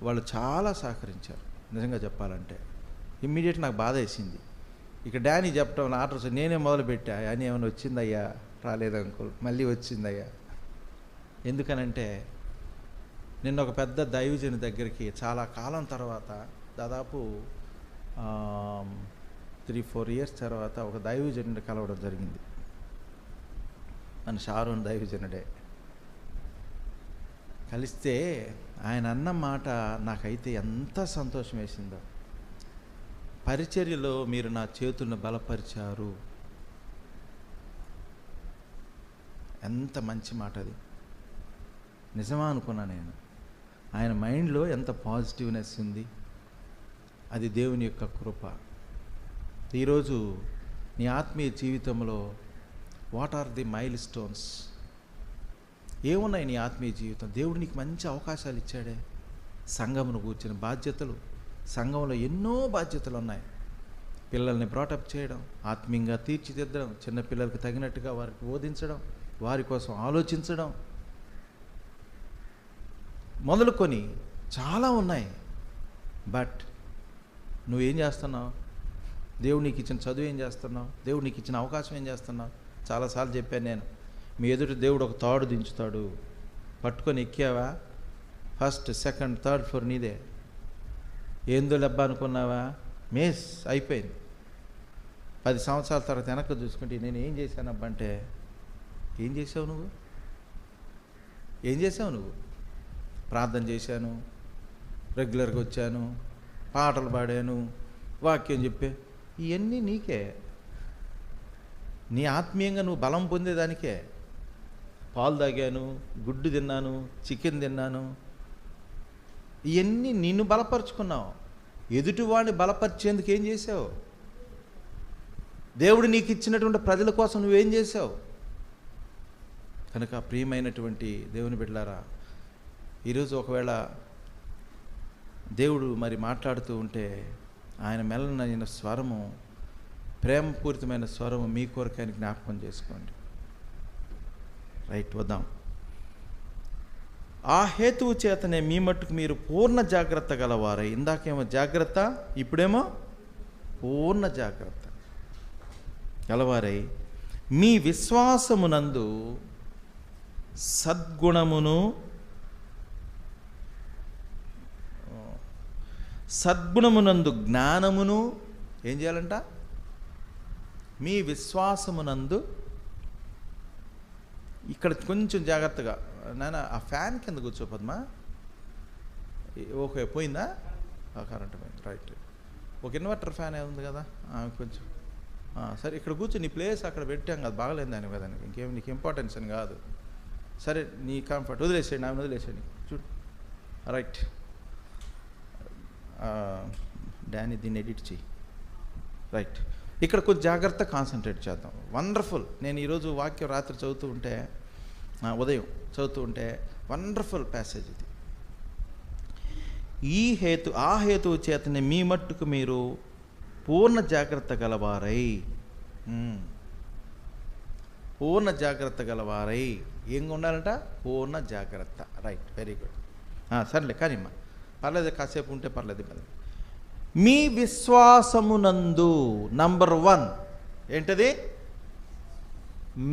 A: వాళ్ళు చాలా సహకరించారు. నిజంగా చెప్పాలంటే ఇమ్మీడియట్ నాకు బాధ వేసింది. ఇక డానీ చెప్పడం ఆర్డర్స్ నేనే మొదలుపెట్టా. అని ఏమైనా వచ్చిందయ్యా? రాలేదు అంకుల్. మళ్ళీ వచ్చిందయ్యా. ఎందుకనంటే నిన్న ఒక పెద్ద దైవజని దగ్గరికి చాలా కాలం తర్వాత, దాదాపు 3-4 years తర్వాత ఒక దైవజనుడిని కలవడం జరిగింది. మన షారోన్ దైవజనుడే. కలిస్తే ఆయన అన్న మాట నాకైతే ఎంత సంతోషం వేసిందో, పరిచర్యలో మీరు నా చేతులను బలపరిచారు. ఎంత మంచి మాట అది. నిజమా అనుకున్నా నేను. ఆయన మైండ్లో ఎంత పాజిటివ్నెస్ ఉంది. అది దేవుని యొక్క కృప. ఈరోజు నీ ఆత్మీయ జీవితంలో what are the milestones? ఏమున్నాయి నీ ఆత్మీయ జీవితం? దేవుడు నీకు మంచి అవకాశాలు ఇచ్చాడే. సంఘమును కూర్చుని బాధ్యతలు, సంఘంలో ఎన్నో బాధ్యతలు ఉన్నాయి. పిల్లల్ని బ్రాటప్ చేయడం, ఆత్మీయంగా తీర్చిదిద్దడం, చిన్నపిల్లలకు తగినట్టుగా వారికి బోధించడం, వారి కోసం ఆలోచించడం మొదలుకొని చాలా ఉన్నాయి. బట్ నువ్వేం చేస్తున్నావు? దేవుడు నీకు ఇచ్చిన చదువు ఏం చేస్తున్నావు? దేవుడు నీకు ఇచ్చిన అవకాశం ఏం చేస్తున్నావు? చాలాసార్లు చెప్పాను నేను, మీ ఎదుటి దేవుడు ఒక తాడు దించుతాడు, పట్టుకొని ఎక్కావా, 1st, 2nd, 3rd floor నీదే. ఏందో లెబ్బా అనుకున్నావా? మిస్ అయిపోయింది. 10 సంవత్సరాల తర్వాత వెనక్కి చూసుకుంటే నేను ఏం చేశానబ్బా అంటే, ఏం చేసావు నువ్వు? ఏం చేసావు నువ్వు? ప్రార్థన చేశాను, రెగ్యులర్గా వచ్చాను, పాటలు పాడాను, వాక్యం చెప్పే, ఇవన్నీ నీకే. నీ ఆత్మీయంగా నువ్వు బలం పొందేదానికే. పాలు తాగాను, గుడ్డు తిన్నాను, చికెన్ తిన్నాను, ఇవన్నీ నిన్ను బలపరుచుకున్నావు. ఎదుటివాడిని బలపరిచేందుకు ఏం చేసావు? దేవుడు నీకు ఇచ్చినటువంటి ప్రజల కోసం నువ్వేం చేసావు? కనుక ప్రియమైనటువంటి దేవుని బిడ్డలారా, ఈరోజు ఒకవేళ దేవుడు మరి మాట్లాడుతూ ఉంటే ఆయన మెల్లనైన స్వరము, ప్రేమపూరితమైన స్వరము మీ కొరకని జ్ఞాపకం చేసుకోండి. రైట్, వద్దాం. ఆ హేతువు చేతనే మీ మట్టుకు మీరు పూర్ణ జాగ్రత్త గలవారై, ఇందాకేమో జాగ్రత్త, ఇప్పుడేమో పూర్ణ జాగ్రత్త గలవారై, మీ విశ్వాసమునందు సద్గుణమునందు జ్ఞానమును ఏం చేయాలంట? మీ విశ్వాసమునందు, ఇక్కడ కొంచెం జాగ్రత్తగా నాన్న, ఆ ఫ్యాన్ కింద కూర్చో పద్మా. ఓకే, పోయిందా? కరెంట్ పోయింది. రైట్. ఒక ఇన్వర్టర్ ఫ్యాన్ ఉంది కదా, కొంచెం సరే ఇక్కడ కూర్చో. నీ ప్లేస్ అక్కడ పెట్టాం కదా, బాగలేదు దాని కదా, నీకు ఇంపార్టెన్స్ అని కాదు. సరే, నీ కంఫర్ట్ వదిలేసేయండి, ఆమె వదిలేసేయండి. చూడు. రైట్, డానీ దీన్ని ఎడిట్ చెయ్యి. రైట్, ఇక్కడ కొంచెం జాగ్రత్త కాన్సన్ట్రేట్ చేద్దాం. వండర్ఫుల్. నేను ఈరోజు వాక్యం రాత్రి చదువుతూ ఉంటే, ఉదయం చదువుతూ ఉంటే వండర్ఫుల్ ప్యాసేజ్ ఇది. ఆ హేతువు చేతనే మీ మట్టుకు మీరు పూర్ణ జాగ్రత్త గలవారై, పూర్ణ జాగ్రత్త గలవారై ఏం ఉండాలంట? పూర్ణ జాగ్రత్త. Right, very good. సర్లే కానిమ్మా, పర్లేదు, కాసేపు ఉంటే పర్లేదు. మీ విశ్వాసమునందు నంబర్ 1 ఏంటది?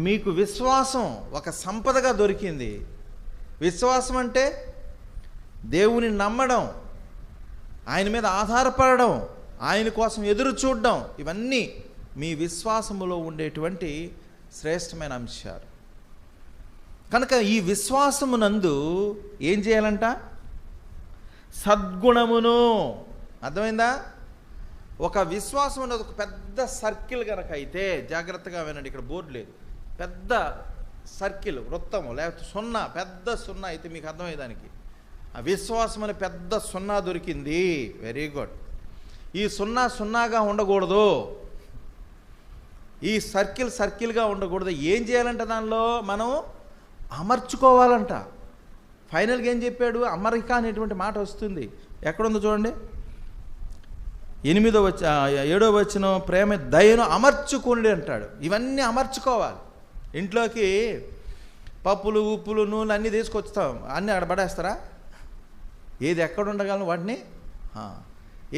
A: మీకు విశ్వాసం ఒక సంపదగా దొరికింది. విశ్వాసం అంటే దేవుని నమ్మడం, ఆయన మీద ఆధారపడడం, ఆయన కోసం ఎదురు చూడడం, ఇవన్నీ మీ విశ్వాసములో ఉండేటువంటి శ్రేష్టమైన అంశాలు. కనుక ఈ విశ్వాసమునందు ఏం చేయాలంట? సద్గుణమును. అర్థమైందా? ఒక విశ్వాసం అనేది ఒక పెద్ద సర్కిల్ కనుక అయితే, జాగ్రత్తగా వినండి, ఇక్కడ బోర్డు లేదు, పెద్ద సర్కిల్, వృత్తము, లేకపోతే సున్నా, పెద్ద సున్నా అయితే మీకు అర్థమయ్యేదానికి ఆ విశ్వాసం అనే పెద్ద సున్నా దొరికింది. Very good. ఈ సున్నా సున్నాగా ఉండకూడదు, ఈ సర్కిల్ సర్కిల్గా ఉండకూడదు. ఏం చేయాలంట? దానిలో మనం అమర్చుకోవాలంట. ఫైనల్గా ఏం చెప్పాడు? అమరిక అనేటువంటి మాట వస్తుంది. ఎక్కడుందో చూడండి, 7వ వచనం, ప్రేమ దయను అమర్చుకోండి అంటాడు. ఇవన్నీ అమర్చుకోవాలి. ఇంట్లోకి పప్పులు ఉప్పులు నూనెలు అన్నీ తీసుకొస్తాం, అన్నీ అక్కడ పడేస్తారా? ఏది ఎక్కడ ఉండగలను వాటిని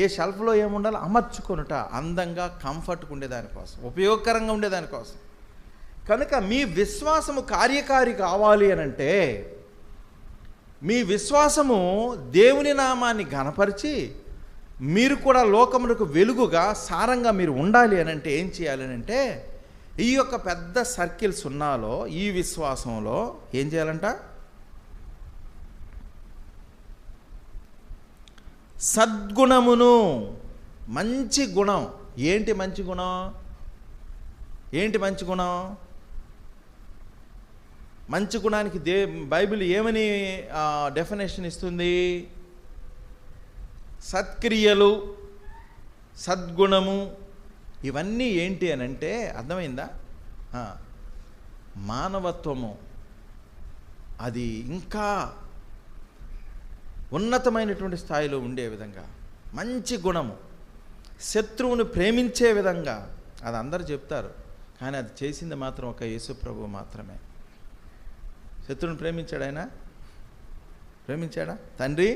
A: ఏ షెల్ఫ్లో ఏముండాలో అమర్చుకొనుట, అందంగా కంఫర్ట్గా ఉండేదానికోసం, ఉపయోగకరంగా ఉండేదానికోసం. కనుక మీ విశ్వాసము కార్యకారి కావాలి అనంటే, మీ విశ్వాసము దేవుని నామాన్ని ఘనపరిచి మీరు కూడా లోకమునకు వెలుగుగా సారంగా మీరు ఉండాలి అనంటే ఏం చేయాలి అంటే, ఈ యొక్క పెద్ద సర్కిల్ సున్నాలో, ఈ విశ్వాసంలో ఏం చేయాలంట? సద్గుణమును, మంచి గుణం. ఏంటి మంచి గుణం? ఏంటి మంచి గుణం? మంచి గుణానికి బైబిల్ ఏమని డెఫినేషన్ ఇస్తుంది? సత్క్రియలు, సద్గుణము, ఇవన్నీ ఏంటి అని అంటే అర్థమైందా? మానవత్వము, అది ఇంకా ఉన్నతమైనటువంటి స్థాయిలో ఉండే విధంగా మంచి గుణము, శత్రువును ప్రేమించే విధంగా. అది అందరూ చెప్తారు, కానీ అది చేసింది మాత్రం ఒక యేసు ప్రభువు మాత్రమే. శత్రువుని ప్రేమించాడు ఆయన? ప్రేమించాడా? తండ్రి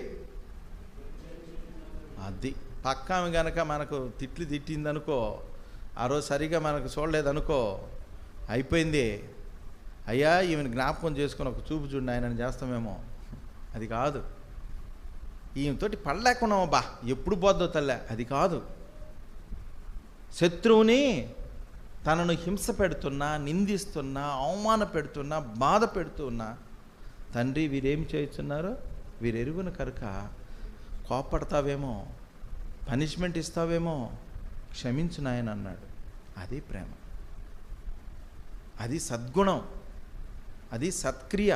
A: అది పక్కామె గనక మనకు తిట్టిందనుకో, ఆ రోజు సరిగా మనకు చూడలేదనుకో, అయిపోయింది. అయ్యా ఈమెను జ్ఞాపకం చేసుకొని ఒక చూపు చూడండి ఆయనని చేస్తామేమో. అది కాదు. ఈమెతోటి పడలేకున్నావు, బా ఎప్పుడు పోద్దో తల్లే, అది కాదు. శత్రువుని, తనను హింస పెడుతున్నా, నిందిస్తున్నా, అవమాన పెడుతున్నా, బాధ పెడుతున్నా, తండ్రి వీరేం చేస్తున్నారు, వీరెరుగున కనుక కోపడతావేమో, పనిష్మెంట్ ఇస్తావేమో, క్షమించు నాయన అన్నాడు. అది ప్రేమ, అది సద్గుణం, అది సత్క్రియ.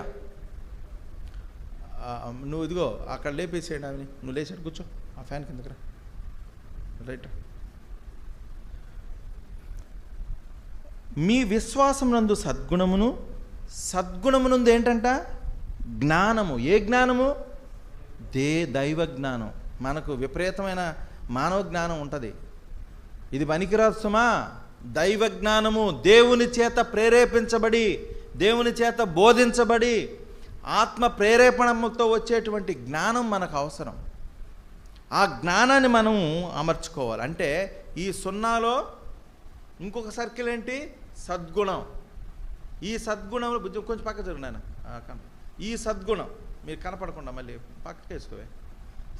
A: నువ్వు ఇదిగో అక్కడ లేపేసేయండి ఆమెని, నువ్వు లేచాడు కూర్చో, ఆ ఫ్యాన్ కిందకి రా, రైట్. మీ విశ్వాసం నందు సద్గుణమును, సద్గుణమునందు ఏంటంట? జ్ఞానము. ఏ జ్ఞానము? దైవ జ్ఞానం. మనకు విపరీతమైన మానవ జ్ఞానం ఉంటుంది, ఇది పనికిరాదు సుమా. దైవ జ్ఞానము, దేవుని చేత ప్రేరేపించబడి, దేవుని చేత బోధించబడి, ఆత్మ ప్రేరేపణతో వచ్చేటువంటి జ్ఞానం మనకు అవసరం. ఆ జ్ఞానాన్ని మనం అమర్చుకోవాలి. అంటే ఈ సున్నాలో ఇంకొక సర్కిల్ ఏంటి? సద్గుణం. ఈ సద్గుణంలో కొంచెం పక్క జరుగునాయన, ఈ సద్గుణం మీరు కనపడకుండా మళ్ళీ పక్కకి వేసుకోవే.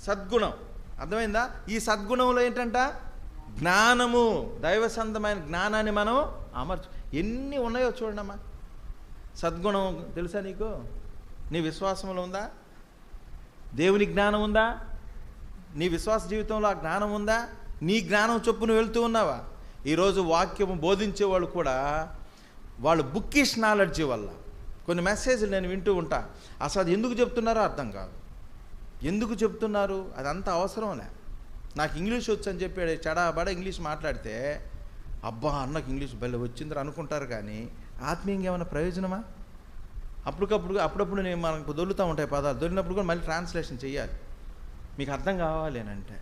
A: సద్గుణం అర్థమైందా? ఈ సద్గుణంలో ఏంటంట? జ్ఞానము, దైవసంధమైన జ్ఞానాన్ని మనం ఎన్ని ఉన్నాయో చూడండమ్మా. సద్గుణం తెలుసా నీకు? నీ విశ్వాసంలో ఉందా? దేవుని జ్ఞానం ఉందా? నీ విశ్వాస జీవితంలో ఆ జ్ఞానం ఉందా? నీ జ్ఞానం చొప్పున వెళ్తూ ఉన్నావా? ఈరోజు వాక్యము బోధించేవాళ్ళు కూడా వాళ్ళు బుక్కిష్ నాలెడ్జీ వల్ల కొన్ని మెసేజ్లు నేను వింటూ ఉంటా, అసలు అది ఎందుకు చెప్తున్నారో అర్థం కాదు. ఎందుకు చెప్తున్నారు? అదంతా అవసరంలే. నాకు ఇంగ్లీష్ వచ్చని చెప్పాడు, చెడాబడ ఇంగ్లీష్ మాట్లాడితే అబ్బా అన్నకు ఇంగ్లీష్ బయలు వచ్చిందని అనుకుంటారు, కానీ ఆత్మీయంగా ఏమైనా ప్రయోజనమా? అప్పుడప్పుడు నేను మనకు దొరుకుతూ ఉంటాయి పదాలు, దొరికినప్పుడు కూడా మళ్ళీ ట్రాన్స్లేషన్ చేయాలి, మీకు అర్థం కావాలి అని అంటే.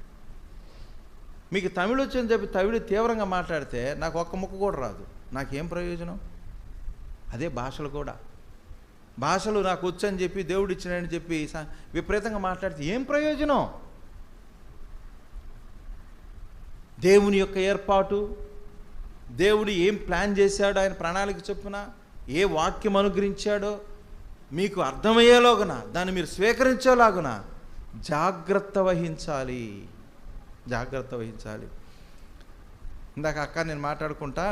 A: మీకు తమిళ వచ్చని చెప్పి తమిళ తీవ్రంగా మాట్లాడితే నాకు ఒక్క ముక్క కూడా రాదు, నాకేం ప్రయోజనం? అదే భాషలు కూడా. భాషలు నాకు వచ్చని చెప్పి దేవుడు ఇచ్చినాడని చెప్పి విపరీతంగా మాట్లాడితే ఏం ప్రయోజనం? దేవుని యొక్క ఏర్పాటు, దేవుడు ఏం ప్లాన్ చేశాడో, ఆయన ప్రణాళిక చొప్పున ఏ వాక్యం అనుగ్రహించాడో మీకు అర్థమయ్యేలాగున, దాన్ని మీరు స్వీకరించేలాగున జాగ్రత్త వహించాలి. ఇందాక అక్క నేను మాట్లాడుకుంటా,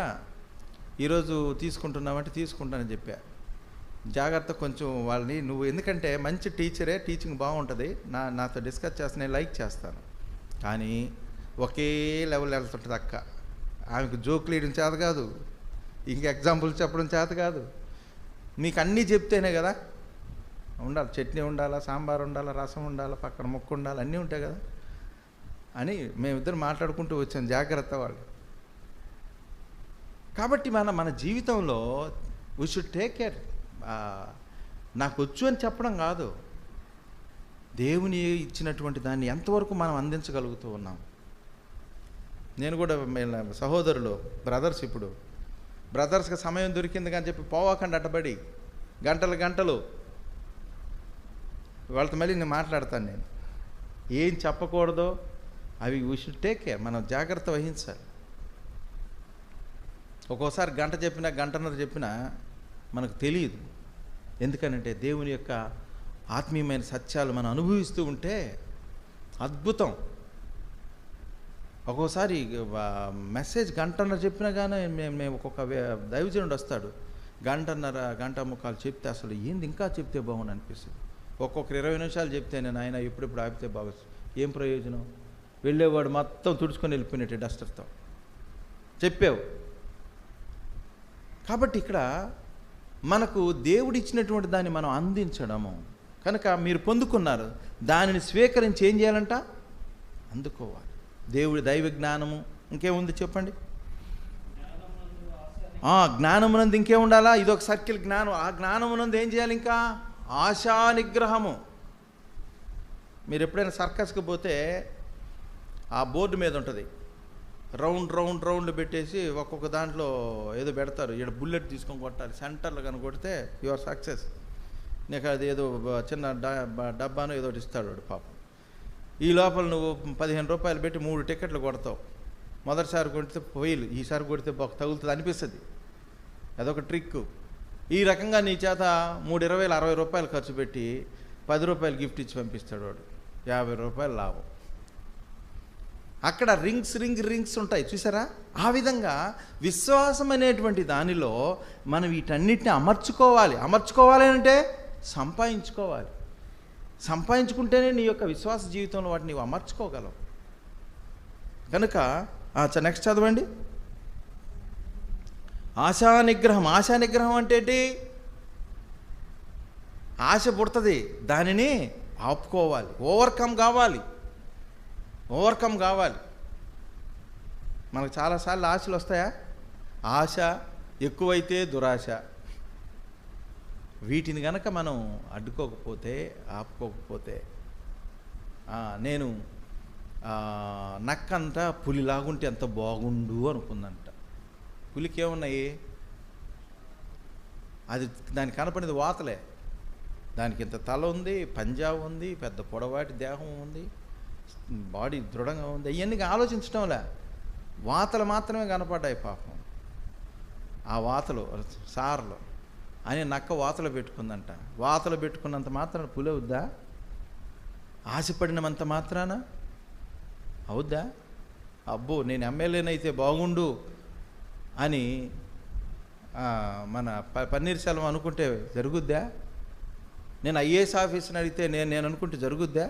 A: ఈరోజు తీసుకుంటున్నామంటే తీసుకుంటానని చెప్పా. జాగ్రత్త కొంచెం వాళ్ళని, నువ్వు ఎందుకంటే మంచి టీచరే, టీచింగ్ బాగుంటుంది, నాతో డిస్కస్ చేస్తా, నేను లైక్ చేస్తాను, కానీ ఒకే లెవెల్ వెళ్తుంటుంది అక్క. ఆమెకు జోకులు వేయడం చేత కాదు, ఇంక ఎగ్జాంపుల్స్ చెప్పడం చేత కాదు. మీకు అన్నీ చెప్తేనే కదా ఉండాలి. చట్నీ ఉండాలా, సాంబార్ ఉండాలా, రసం ఉండాలా, పక్కన ముక్క ఉండాలి, అన్నీ ఉంటాయి కదా. అని మేమిద్దరు మాట్లాడుకుంటూ వచ్చాం, జాగ్రత్త వాళ్ళు. కాబట్టి మన జీవితంలో వీ షుడ్ టేక్ కేర్. నాకు వచ్చు అని చెప్పడం కాదు, దేవుని ఇచ్చినటువంటి దాన్ని ఎంతవరకు మనం అందించగలుగుతూ ఉన్నాం. నేను కూడా సహోదరులు బ్రదర్స్, ఇప్పుడు బ్రదర్స్కి సమయం దొరికింది కానీ చెప్పి పోవాకండి అట్టబడి గంటలు వాళ్ళతో మళ్ళీ నేను మాట్లాడతాను. నేను ఏం చెప్పకూడదో అవి వీ షుడ్ టేక్ కేర్, మనం జాగ్రత్త వహించాలి. ఒక్కోసారి గంట చెప్పినా గంటన్నర చెప్పినా మనకు తెలియదు. ఎందుకనంటే దేవుని యొక్క ఆత్మీయమైన సత్యాలు మనం అనుభవిస్తూ ఉంటే అద్భుతం. ఒక్కోసారి మెసేజ్ గంటన్నర చెప్పినా కానీ మేము ఒక్కొక్క దైవజనుడు వస్తాడు, గంట ముఖాలు చెప్తే అసలు ఏంది ఇంకా చెప్తే బాగుంది అనిపిస్తుంది. ఒక్కొక్కరు 20 నిమిషాలు చెప్తే నేను ఆయన ఎప్పుడెప్పుడు ఆపితే బాగొచ్చు, ఏం ప్రయోజనం? వెళ్ళేవాడు మొత్తం తుడుచుకొని వెళ్ళిపోయినట్టు డస్టర్తో చెప్పావు. కాబట్టి ఇక్కడ మనకు దేవుడిచ్చినటువంటి దాన్ని మనం అందించడము కనుక మీరు పొందుకున్నారు, దానిని స్వీకరించి ఏం చేయాలంట? అందుకోవాలి. దేవుడి దైవ జ్ఞానము, ఇంకేముంది చెప్పండి? జ్ఞానమునందు ఇంకే ఉండాలా? ఇదొక సర్కిల్ జ్ఞానం. ఆ జ్ఞానమునందు ఏం చేయాలి? ఇంకా ఆశా నిగ్రహము. మీరు ఎప్పుడైనా సర్కస్కి పోతే ఆ బోర్డు మీద ఉంటుంది, రౌండ్లు పెట్టేసి ఒక్కొక్క దాంట్లో ఏదో పెడతారు, ఇక్కడ బుల్లెట్ తీసుకొని కొట్టాలి, సెంటర్లో కనుక కొడితే యువర్ సక్సెస్. నీకు అది ఏదో చిన్న డబ్బాను ఏదో ఇస్తాడు వాడు పాపం. ఈ లోపల నువ్వు 15 రూపాయలు పెట్టి 3 టికెట్లు కొడతావు. మొదటిసారి కొడితే పోయిలు, ఈసారి కొడితే తగులుతుంది అనిపిస్తుంది. అదొక ట్రిక్. ఈ రకంగా నీ చేత 3 20 60 రూపాయలు ఖర్చు పెట్టి 10 రూపాయలు గిఫ్ట్ ఇచ్చి పంపిస్తాడు వాడు, 50 రూపాయలు లాభం. అక్కడ రింగ్స్ ఉంటాయి చూసారా? ఆ విధంగా విశ్వాసం అనేటువంటి దానిలో మనం వీటన్నిటిని అమర్చుకోవాలి అంటే సంపాదించుకుంటేనే నీ యొక్క విశ్వాస జీవితంలో వాటిని నీవు అమర్చుకోగలవు. కనుక నెక్స్ట్ చదవండి. ఆశా నిగ్రహం అంటే ఏంటి? ఆశ పుడుతుంది, దానిని ఆపుకోవాలి, ఓవర్కమ్ కావాలి. మనకు చాలాసార్లు ఆశలు వస్తాయా? ఆశ ఎక్కువైతే దురాశ. వీటిని గనక మనం అడ్డుకోకపోతే, ఆపుకోకపోతే, నేను నక్కంతా పులిలాగుంటే ఎంత బాగుండు అనుకుందంట. పులికి ఏమున్నాయి? అది దానికి కనపడేది వాతలే. దానికి ఇంత తల ఉంది, పంజా ఉంది, పెద్ద పొడవాటి దేహం ఉంది, బాడీ దృఢంగా ఉంది. అవన్నీ ఆలోచించడంలే, వాతలు మాత్రమే కనపడ్డాయి పాపం. ఆ వాతలు సార్లు అని నక్క వాతలు పెట్టుకుందంట. వాతలు పెట్టుకున్నంత మాత్రాన పులి అవుద్దా? ఆశపడినంత మాత్రాన అవుద్దా? అబ్బో నేను ఎమ్మెల్యేనైతే బాగుండు అని మన పన్నీర్సెల్వం అనుకుంటే జరుగుద్దా? నేను ఐఏఎస్ ఆఫీసర్ని అడిగితే నేను అనుకుంటే జరుగుద్దా?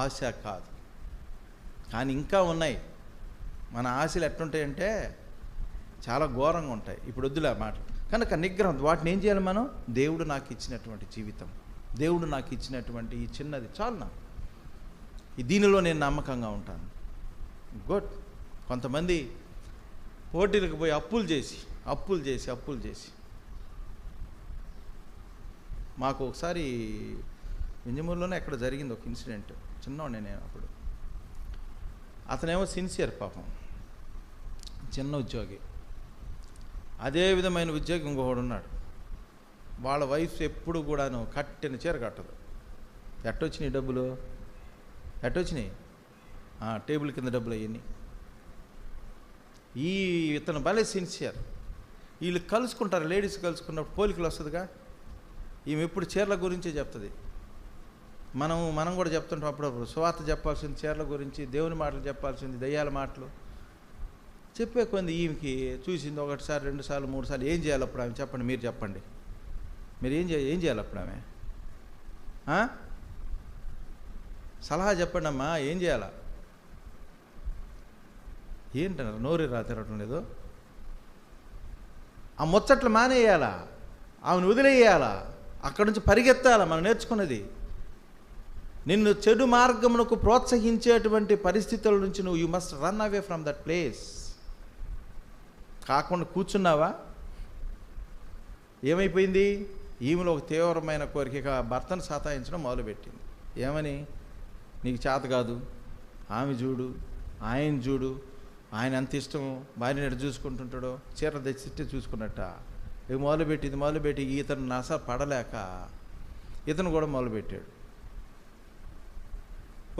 A: ఆశ కాదు. కానీ ఇంకా ఉన్నాయి. మన ఆశలు ఎట్లుంటాయంటే చాలా ఘోరంగా ఉంటాయి. ఇప్పుడు వద్దులే మాట. కనుక నిగ్రహం, వాటిని ఏం చేయాలి మనం? దేవుడు నాకు ఇచ్చినటువంటి జీవితం, దేవుడు నాకు ఇచ్చినటువంటి ఈ చిన్నది చాలు, నాకు దీనిలో నేను నమ్మకంగా ఉంటాను. గుడ్. కొంతమంది పోటీలకు పోయి అప్పులు చేసి మాకు ఒకసారి వింజమూరులోనే ఎక్కడ జరిగింది ఒక ఇన్సిడెంట్. చిన్నవాడిని నేను అప్పుడు. అతనేమో సిన్సియర్ పాపం, చిన్న ఉద్యోగి. అదే విధమైన ఉద్యోగి ఇంకొకడు ఉన్నాడు. వాళ్ళ వైఫ్ ఎప్పుడు కూడాను కట్టిన చీర కట్టదు. ఎట్టొచ్చినాయి డబ్బులు? టేబుల్ కింద డబ్బులు అవన్నీ. ఇతను భలే సిన్సియర్. వీళ్ళు కలుసుకుంటారు, లేడీస్ కలుసుకున్నప్పుడు పోలికలు వస్తుందిగా. ఈమె ఎప్పుడు చీరల గురించే చెప్తుంది. మనం కూడా చెప్తుంటాం అప్పుడప్పుడు. సువార్త చెప్పాల్సింది చీరల గురించి, దేవుని మాటలు చెప్పాల్సింది దయ్యాల మాటలు చెప్పే కొంది. ఈమెకి చూసింది 1 సారి 2 సార్లు 3 సార్లు. ఏం చేయాలి అప్పుడు ఆమె? చెప్పండి, మీరు చెప్పండి. మీరు ఏం చేయాలి అప్పుడు ఆమె? సలహా చెప్పండి అమ్మా, ఏం చేయాలా? ఏంటన్నారు? నోరు తిరగటం లేదు. ఆ ముచ్చట్లు మానేయాలా? ఆమెను వదిలేయాలా? అక్కడి నుంచి పరిగెత్తాలా? మనం నేర్చుకున్నది నిన్ను చెడు మార్గమునకు ప్రోత్సహించేటువంటి పరిస్థితుల నుంచి నువ్వు you must run away from that place. కాకుండా కూర్చున్నావా, ఏమైపోయింది? ఈమెలో ఒక తీవ్రమైన కోరిక భర్తను సతాయించడం మొదలుపెట్టింది. ఏమని? నీకు చేత కాదు, ఆమె చూడు, ఆయన చూడు, ఆయన ఎంత ఇష్టం, భార్యని ఎటు చూసుకుంటుంటాడో, చీర తెచ్చిట్టే చూసుకున్నట్ట. ఇక మొదలుపెట్టి ఇతను నస పడలేక ఇతను కూడా మొదలుపెట్టాడు.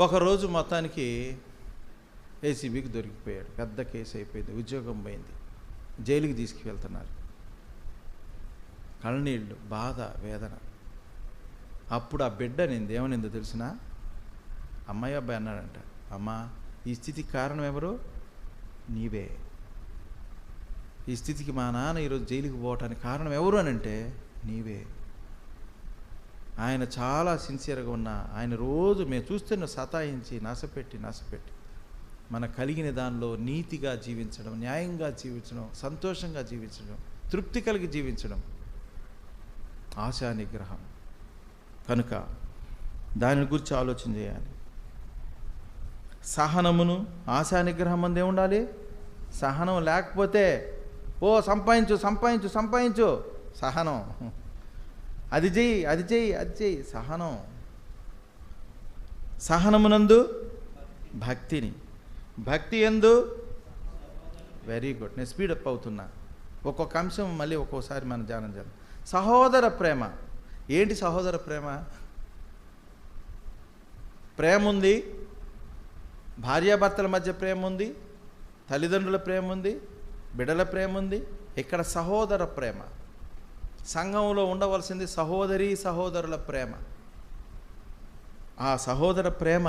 A: ఒకరోజు మొత్తానికి ఏసీబీకి దొరికిపోయాడు. పెద్ద కేసు అయిపోయింది, ఉద్యోగం పోయింది, జైలుకి తీసుకువెళ్తున్నారు. కళ్ళనీళ్ళు, బాధ, వేదన. అప్పుడు ఆ బిడ్డ ఏమనిందో తెలిసిన? అమ్మాయి అబ్బాయి అన్నాడంట, అమ్మా ఈ స్థితికి కారణం ఎవరు? నీవే. ఈ స్థితికి మా నాన్న ఈరోజు జైలుకి పోవటానికి కారణం ఎవరు అని అంటే నీవే. ఆయన చాలా సిన్సియర్గా ఉన్నా, ఆయన రోజు మేము చూస్తున్న సతాయించి నాశపెట్టి మనకు కలిగిన దానిలో నీతిగా జీవించడం, న్యాయంగా జీవించడం, సంతోషంగా జీవించడం, తృప్తి కలిగి జీవించడం ఆశా నిగ్రహం. కనుక దాని గురించి ఆలోచన చేయాలి. సహనమును ఆశా నిగ్రహం అందే ఉండాలి. సహనం లేకపోతే సంపాదించు సహనం, అది చెయ్యి సహనం. సహనమునందు భక్తిని, భక్తి యందు వెరీ గుడ్. నేను స్పీడప్ అవుతున్నా. ఒక్కొక్క అంశం మళ్ళీ ఒక్కోసారి మనం ధ్యానం చేద్దాం. సహోదర ప్రేమ. ఏంటి సహోదర ప్రేమ? ప్రేమ ఉంది, భార్యాభర్తల మధ్య ప్రేమ ఉంది, తల్లిదండ్రుల ప్రేమ ఉంది, బిడ్డల ప్రేమ ఉంది. ఇక్కడ సహోదర ప్రేమ. సంఘంలో ఉండవలసింది సహోదరుల ప్రేమ. ఆ సహోదర ప్రేమ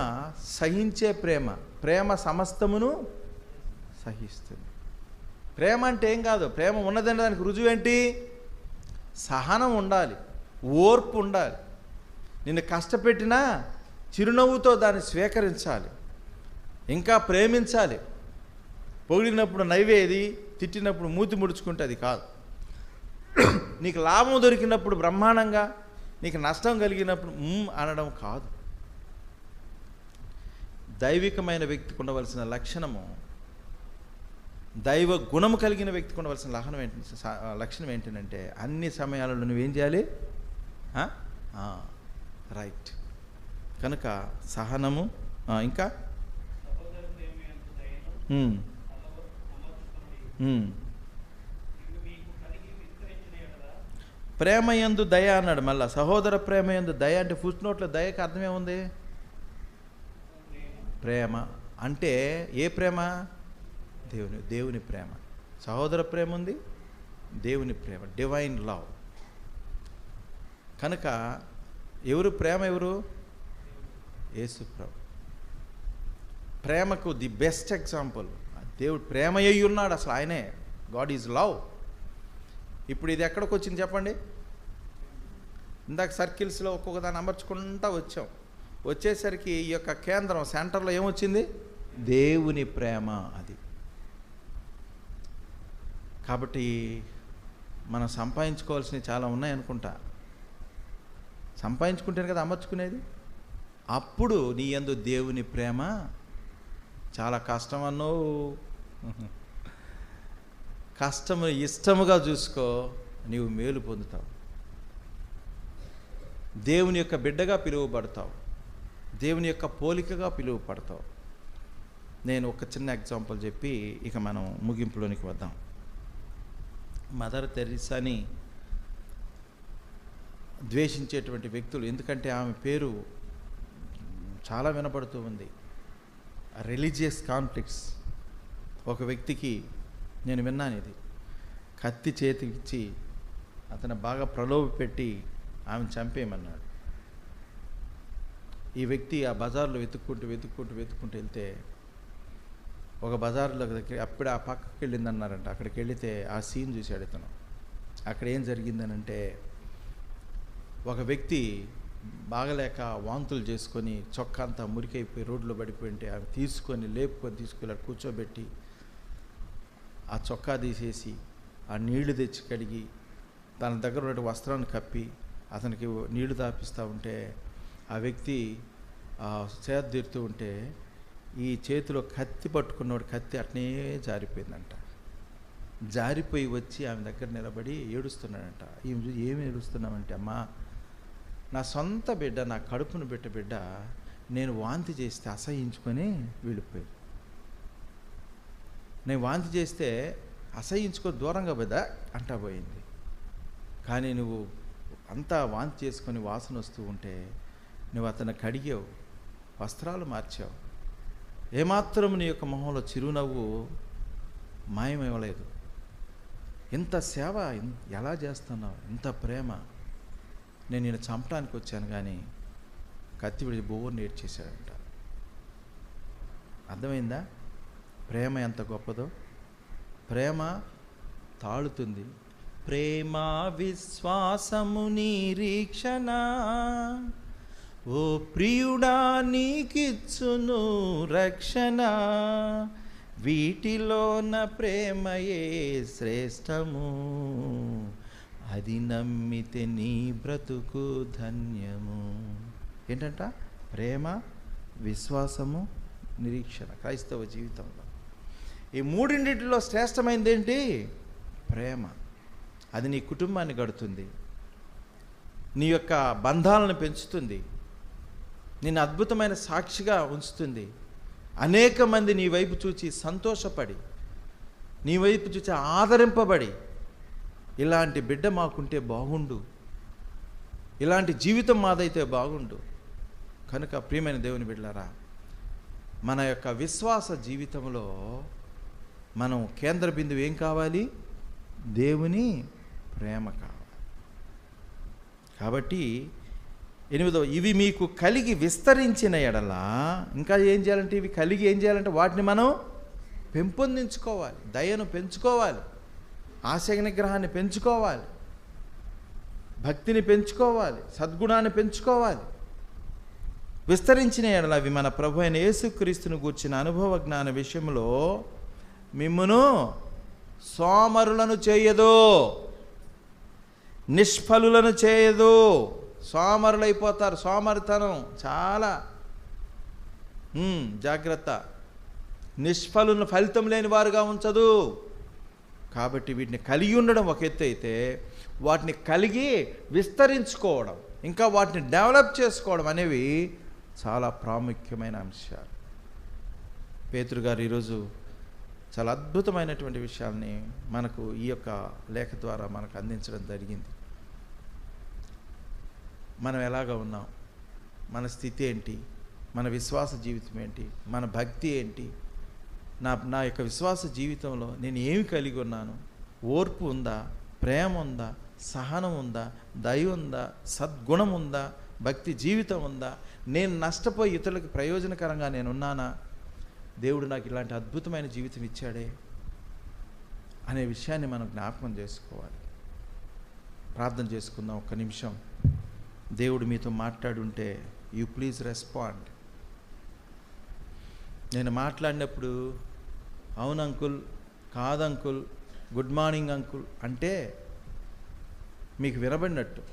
A: సహించే ప్రేమ. ప్రేమ సమస్తమును సహిస్తుంది. ప్రేమ అంటే ఏం కాదు, ప్రేమ ఉన్నదనే దానికి రుజువేంటి? సహనం ఉండాలి, ఓర్పు ఉండాలి. నిన్ను కష్టపెట్టినా చిరునవ్వుతో దాన్ని స్వీకరించాలి, ఇంకా ప్రేమించాలి. పొగిడినప్పుడు నవ్వేది, తిట్టినప్పుడు మూతి ముడుచుకుంటే అది కాదు. నీకు లాభం దొరికినప్పుడు బ్రహ్మాండంగా, నీకు నష్టం కలిగినప్పుడు అనడం కాదు. దైవికమైన వ్యక్తికి ఉండవలసిన లక్షణము, దైవ గుణము కలిగిన వ్యక్తికి ఉండవలసిన లక్షణం ఏంటంటే అన్ని సమయాలలో నువ్వేం చేయాలి? రైట్. కనుక సహనము, ఇంకా ప్రేమయందు దయ అన్నాడు. మళ్ళా సహోదర ప్రేమయందు దయ అంటే ఫుట్ నోట్లో దయకి అర్థమేముంది? ప్రేమ అంటే ఏ ప్రేమ? దేవుని ప్రేమ. సహోదర ప్రేమ ఉంది, దేవుని ప్రేమ, డివైన్ లవ్. కనుక ఎవరు ప్రేమ? ఎవరు? యేసు ప్రభు. ప్రేమకు ది బెస్ట్ ఎగ్జాంపుల్ దేవుడు. ప్రేమ అయి ఉన్నాడు అసలు ఆయనే. God is love. ఇప్పుడు ఇది ఎక్కడికి వచ్చింది చెప్పండి? ఇందాక సర్కిల్స్లో ఒక్కొక్క దాన్ని అమర్చుకుంటూ వచ్చేసరికి ఈ యొక్క కేంద్రం సెంటర్లో ఏమొచ్చింది? దేవుని ప్రేమ. అది కాబట్టి మనం సంపాదించుకోవాల్సినవి చాలా ఉన్నాయనుకుంటా. సంపాదించుకుంటేనే కదా అమర్చుకునేది. అప్పుడు నీ యందు దేవుని ప్రేమ చాలా కష్టమన్నో, కష్టము ఇష్టముగా చూసుకో, నీవు మేలు పొందుతావు. దేవుని యొక్క బిడ్డగా పిలువబడతావు, దేవుని యొక్క పోలికగా పిలువబడతావు. నేను ఒక చిన్న ఎగ్జాంపుల్ చెప్పి ఇక మనం ముగింపులోనికి వద్దాం. మదర్ తెరీసాని ద్వేషించేటువంటి వ్యక్తులు, ఎందుకంటే ఆమె పేరు చాలా వినపడుతూ ఉంది. Religious conflicts. ఒక వ్యక్తికి నేను విన్నాను, ఇది కత్తి చేతికిచ్చి అతను బాగా ప్రలోభ పెట్టి ఆమెను చంపేయమన్నాడు. ఈ వ్యక్తి ఆ బజార్లో వెతుక్కుంటూ వెళ్తే ఒక బజార్లో దగ్గర అప్పుడే ఆ పక్కకి వెళ్ళిందన్నారంట. అక్కడికి వెళితే ఆ సీన్ చూశాడు ఇతను. అక్కడ ఏం జరిగిందనంటే ఒక వ్యక్తి బాగలేక వాంతులు చేసుకొని చొక్కా అంతా మురికైపోయి రోడ్లో పడిపోయింటే ఆమె తీసుకెళ్ళి కూర్చోబెట్టి ఆ చొక్కా తీసేసి ఆ నీళ్లు తెచ్చి కడిగి తన దగ్గర ఉన్న వస్త్రాన్ని కప్పి అతనికి నీళ్లు తాపిస్తూ ఉంటే ఆ వ్యక్తి చేద్దీరుతూ ఉంటే ఈ చేతిలో కత్తి పట్టుకున్నవాడు కత్తి అట్నే జారిపోయిందంట. జారిపోయి వచ్చి ఆమె దగ్గర నిలబడి ఏడుస్తున్నాడంట. ఏమి ఏడుస్తున్నామంటే, అమ్మా, నా సొంత బిడ్డ, నా కడుపును బిడ్డ నేను వాంతి చేస్తే అసహించుకొని వెళ్ళిపోయాడు. నేను వాంతి చేస్తే అసహించుకొని దూరంగా బిడ్డ అంటా పోయింది. కానీ నువ్వు అంతా వాంతి చేసుకొని వాసన వస్తూ ఉంటే నువ్వు అతను కడిగావు, వస్త్రాలు మార్చావు. ఏమాత్రం నీ యొక్క మొహంలో చిరునవ్వు మాయమవ్వలేదు. ఇంత సేవ ఎలా చేస్తున్నావు, ఇంత ప్రేమ. నేను నిన్ను చంపడానికి వచ్చాను కానీ కత్తి విడి బోర్ నేర్చేశాడంట. అర్థమైందా? ప్రేమ ఎంత గొప్పదో. ప్రేమ తాళుతుంది. ప్రేమ విశ్వాసము నిరీక్షణ, ఓ ప్రియుడా నీకిచ్చును రక్షణ, వీటిలోన ప్రేమయే శ్రేష్టము, అది నమ్మితే నీ బ్రతుకు ధన్యము. ఏంటంట? ప్రేమ, విశ్వాసము, నిరీక్షణ. క్రైస్తవ జీవితంలో ఈ మూడింటిలో శ్రేష్టమైనది ఏంటి? ప్రేమ. అది నీ కుటుంబాన్ని గడుతుంది, నీ యొక్క బంధాలను పెంచుతుంది, నిన్ను అద్భుతమైన సాక్షిగా ఉంచుతుంది. అనేక మంది నీ వైపు చూచి సంతోషపడి, నీ వైపు చూచి ఆదరింపబడి, ఇలాంటి బిడ్డ మాకుంటే బాగుండు, ఇలాంటి జీవితం మాదైతే బాగుండు. కనుక ప్రియమైన దేవుని బిడ్డలారా, మన యొక్క విశ్వాస జీవితంలో మనం కేంద్ర బిందువు ఏం కావాలి? దేవుని ప్రేమ కావాలి. కాబట్టి 8వ, ఇవి మీకు కలిగి విస్తరించిన ఎడల, ఇంకా ఏం చేయాలంటే, ఇవి కలిగి ఏం చేయాలంటే వాటిని మనం పెంపొందించుకోవాలి, దయను పెంచుకోవాలి, ఆశయ నిగ్రహాన్ని పెంచుకోవాలి, భక్తిని పెంచుకోవాలి, సద్గుణాన్ని పెంచుకోవాలి. విస్తరించిన ఎడల అవి మన ప్రభు అయిన యేసుక్రీస్తును గూర్చిన అనుభవ జ్ఞాన విషయంలో మిమ్మును సోమరులను చేయదు, నిష్ఫలులను చేయదు. సోమరులైపోతారు. సోమరితనం చాలా జాగ్రత్త. నిష్ఫలులను ఫలితం లేని వారుగా ఉంచదు. కాబట్టి వీటిని కలిగి ఉండడం ఒక ఎత్తు అయితే, వాటిని కలిగి విస్తరించుకోవడం, ఇంకా వాటిని డెవలప్ చేసుకోవడం అనేవి చాలా ప్రాముఖ్యమైన అంశాలు. పేతురు గారు ఈరోజు చాలా అద్భుతమైనటువంటి విషయాల్ని మనకు ఈ యొక్క లేఖ ద్వారా మనకు అందించడం జరిగింది. మనం ఎలాగ ఉన్నాం, మన స్థితి ఏంటి, మన విశ్వాస జీవితం ఏంటి, మన భక్తి ఏంటి, నా యొక్క విశ్వాస జీవితంలో నేను ఏమి కలిగి ఉన్నాను? ఓర్పు ఉందా, ప్రేమ ఉందా, సహనం ఉందా, దయ ఉందా, సద్గుణం ఉందా, భక్తి జీవితం ఉందా, నేను నష్టపోయి ఇతరులకు ప్రయోజనకరంగా నేను ఉన్నానా, దేవుడు నాకు ఇలాంటి అద్భుతమైన జీవితం ఇచ్చాడే అనే విషయాన్ని మనం జ్ఞాపకం చేసుకోవాలి. ప్రార్థన చేసుకుందాం ఒక్క నిమిషం. దేవుడు మీతో మాట్లాడుంటే యూ ప్లీజ్ రెస్పాండ్. నేను మాట్లాడినప్పుడు అవును అంకుల్, కాదు అంకుల్, గుడ్ మార్నింగ్ అంకుల్ అంటే మీకు వినబడినట్టు,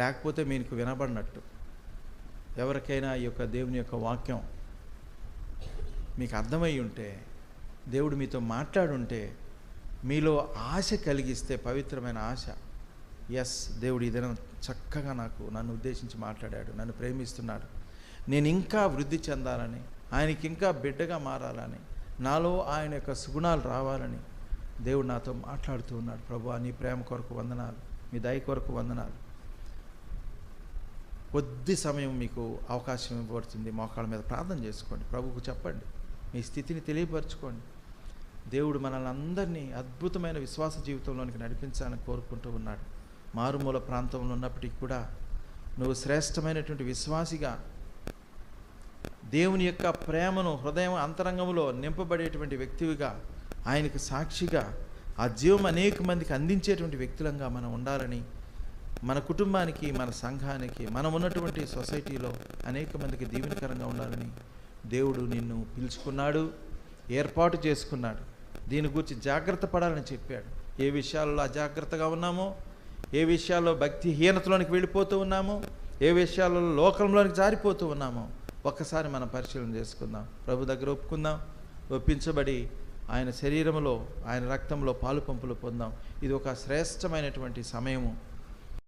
A: లేకపోతే మీకు వినబడినట్టు. ఎవరికైనా ఈ యొక్క దేవుని యొక్క వాక్యం మీకు అర్థమై ఉంటే, దేవుడు మీతో మాట్లాడుంటే, మీలో ఆశ కలిగిస్తే, పవిత్రమైన ఆశ, ఎస్, దేవుడు ఈ దినం చక్కగా నన్ను ఉద్దేశించి మాట్లాడాడు, నన్ను ప్రేమిస్తున్నాడు, నేను ఇంకా వృద్ధి చెందాలని, ఆయనకి ఇంకా బిడ్డగా మారాలని, నాలో ఆయన యొక్క సుగుణాలు రావాలని దేవుడు నాతో మాట్లాడుతూ ఉన్నాడు. ప్రభువా, నీ ప్రేమ కొరకు వందనాలు, మీ దయ కొరకు వందనాలు. కొద్ది సమయం మీకు అవకాశం ఇవ్వబడుతుంది. మోకాళ్ళ మీద ప్రార్థన చేసుకోండి, ప్రభువుకు చెప్పండి, మీ స్థితిని తెలియపరచుకోండి. దేవుడు మనల్ని అందరినీ అద్భుతమైన విశ్వాస జీవితంలోనికి నడిపించాలని కోరుకుంటూ ఉన్నాడు. మారుమూల ప్రాంతంలో ఉన్నప్పటికీ కూడా నువ్వు శ్రేష్టమైనటువంటి విశ్వాసిగా, దేవుని యొక్క ప్రేమను హృదయం అంతరంగంలో నింపబడేటువంటి వ్యక్తివిగా, ఆయనకు సాక్షిగా ఆ జీవం అనేక మందికి అందించేటువంటి వ్యక్తులంగా మనం ఉండాలని, మన కుటుంబానికి, మన సంఘానికి, మనం ఉన్నటువంటి సొసైటీలో అనేక మందికి దీవెనకరంగా ఉండాలని దేవుడు నిన్ను పిలుచుకున్నాడు, ఏర్పాటు చేసుకున్నాడు. దీని గురించి జాగ్రత్త పడాలని చెప్పాడు. ఏ విషయాల్లో అజాగ్రత్తగా ఉన్నామో, ఏ విషయాల్లో భక్తిహీనతలోనికి వెళ్ళిపోతూ ఉన్నామో, ఏ విషయాలలో లోకంలోనికి జారిపోతూ ఉన్నామో ఒక్కసారి మనం పరిశీలన చేసుకుందాం. ప్రభు దగ్గర ఒప్పుకుందాం, ఒప్పించబడి ఆయన శరీరంలో, ఆయన రక్తంలో పాలు పంపులు పొందాం. ఇది ఒక శ్రేష్టమైనటువంటి సమయము.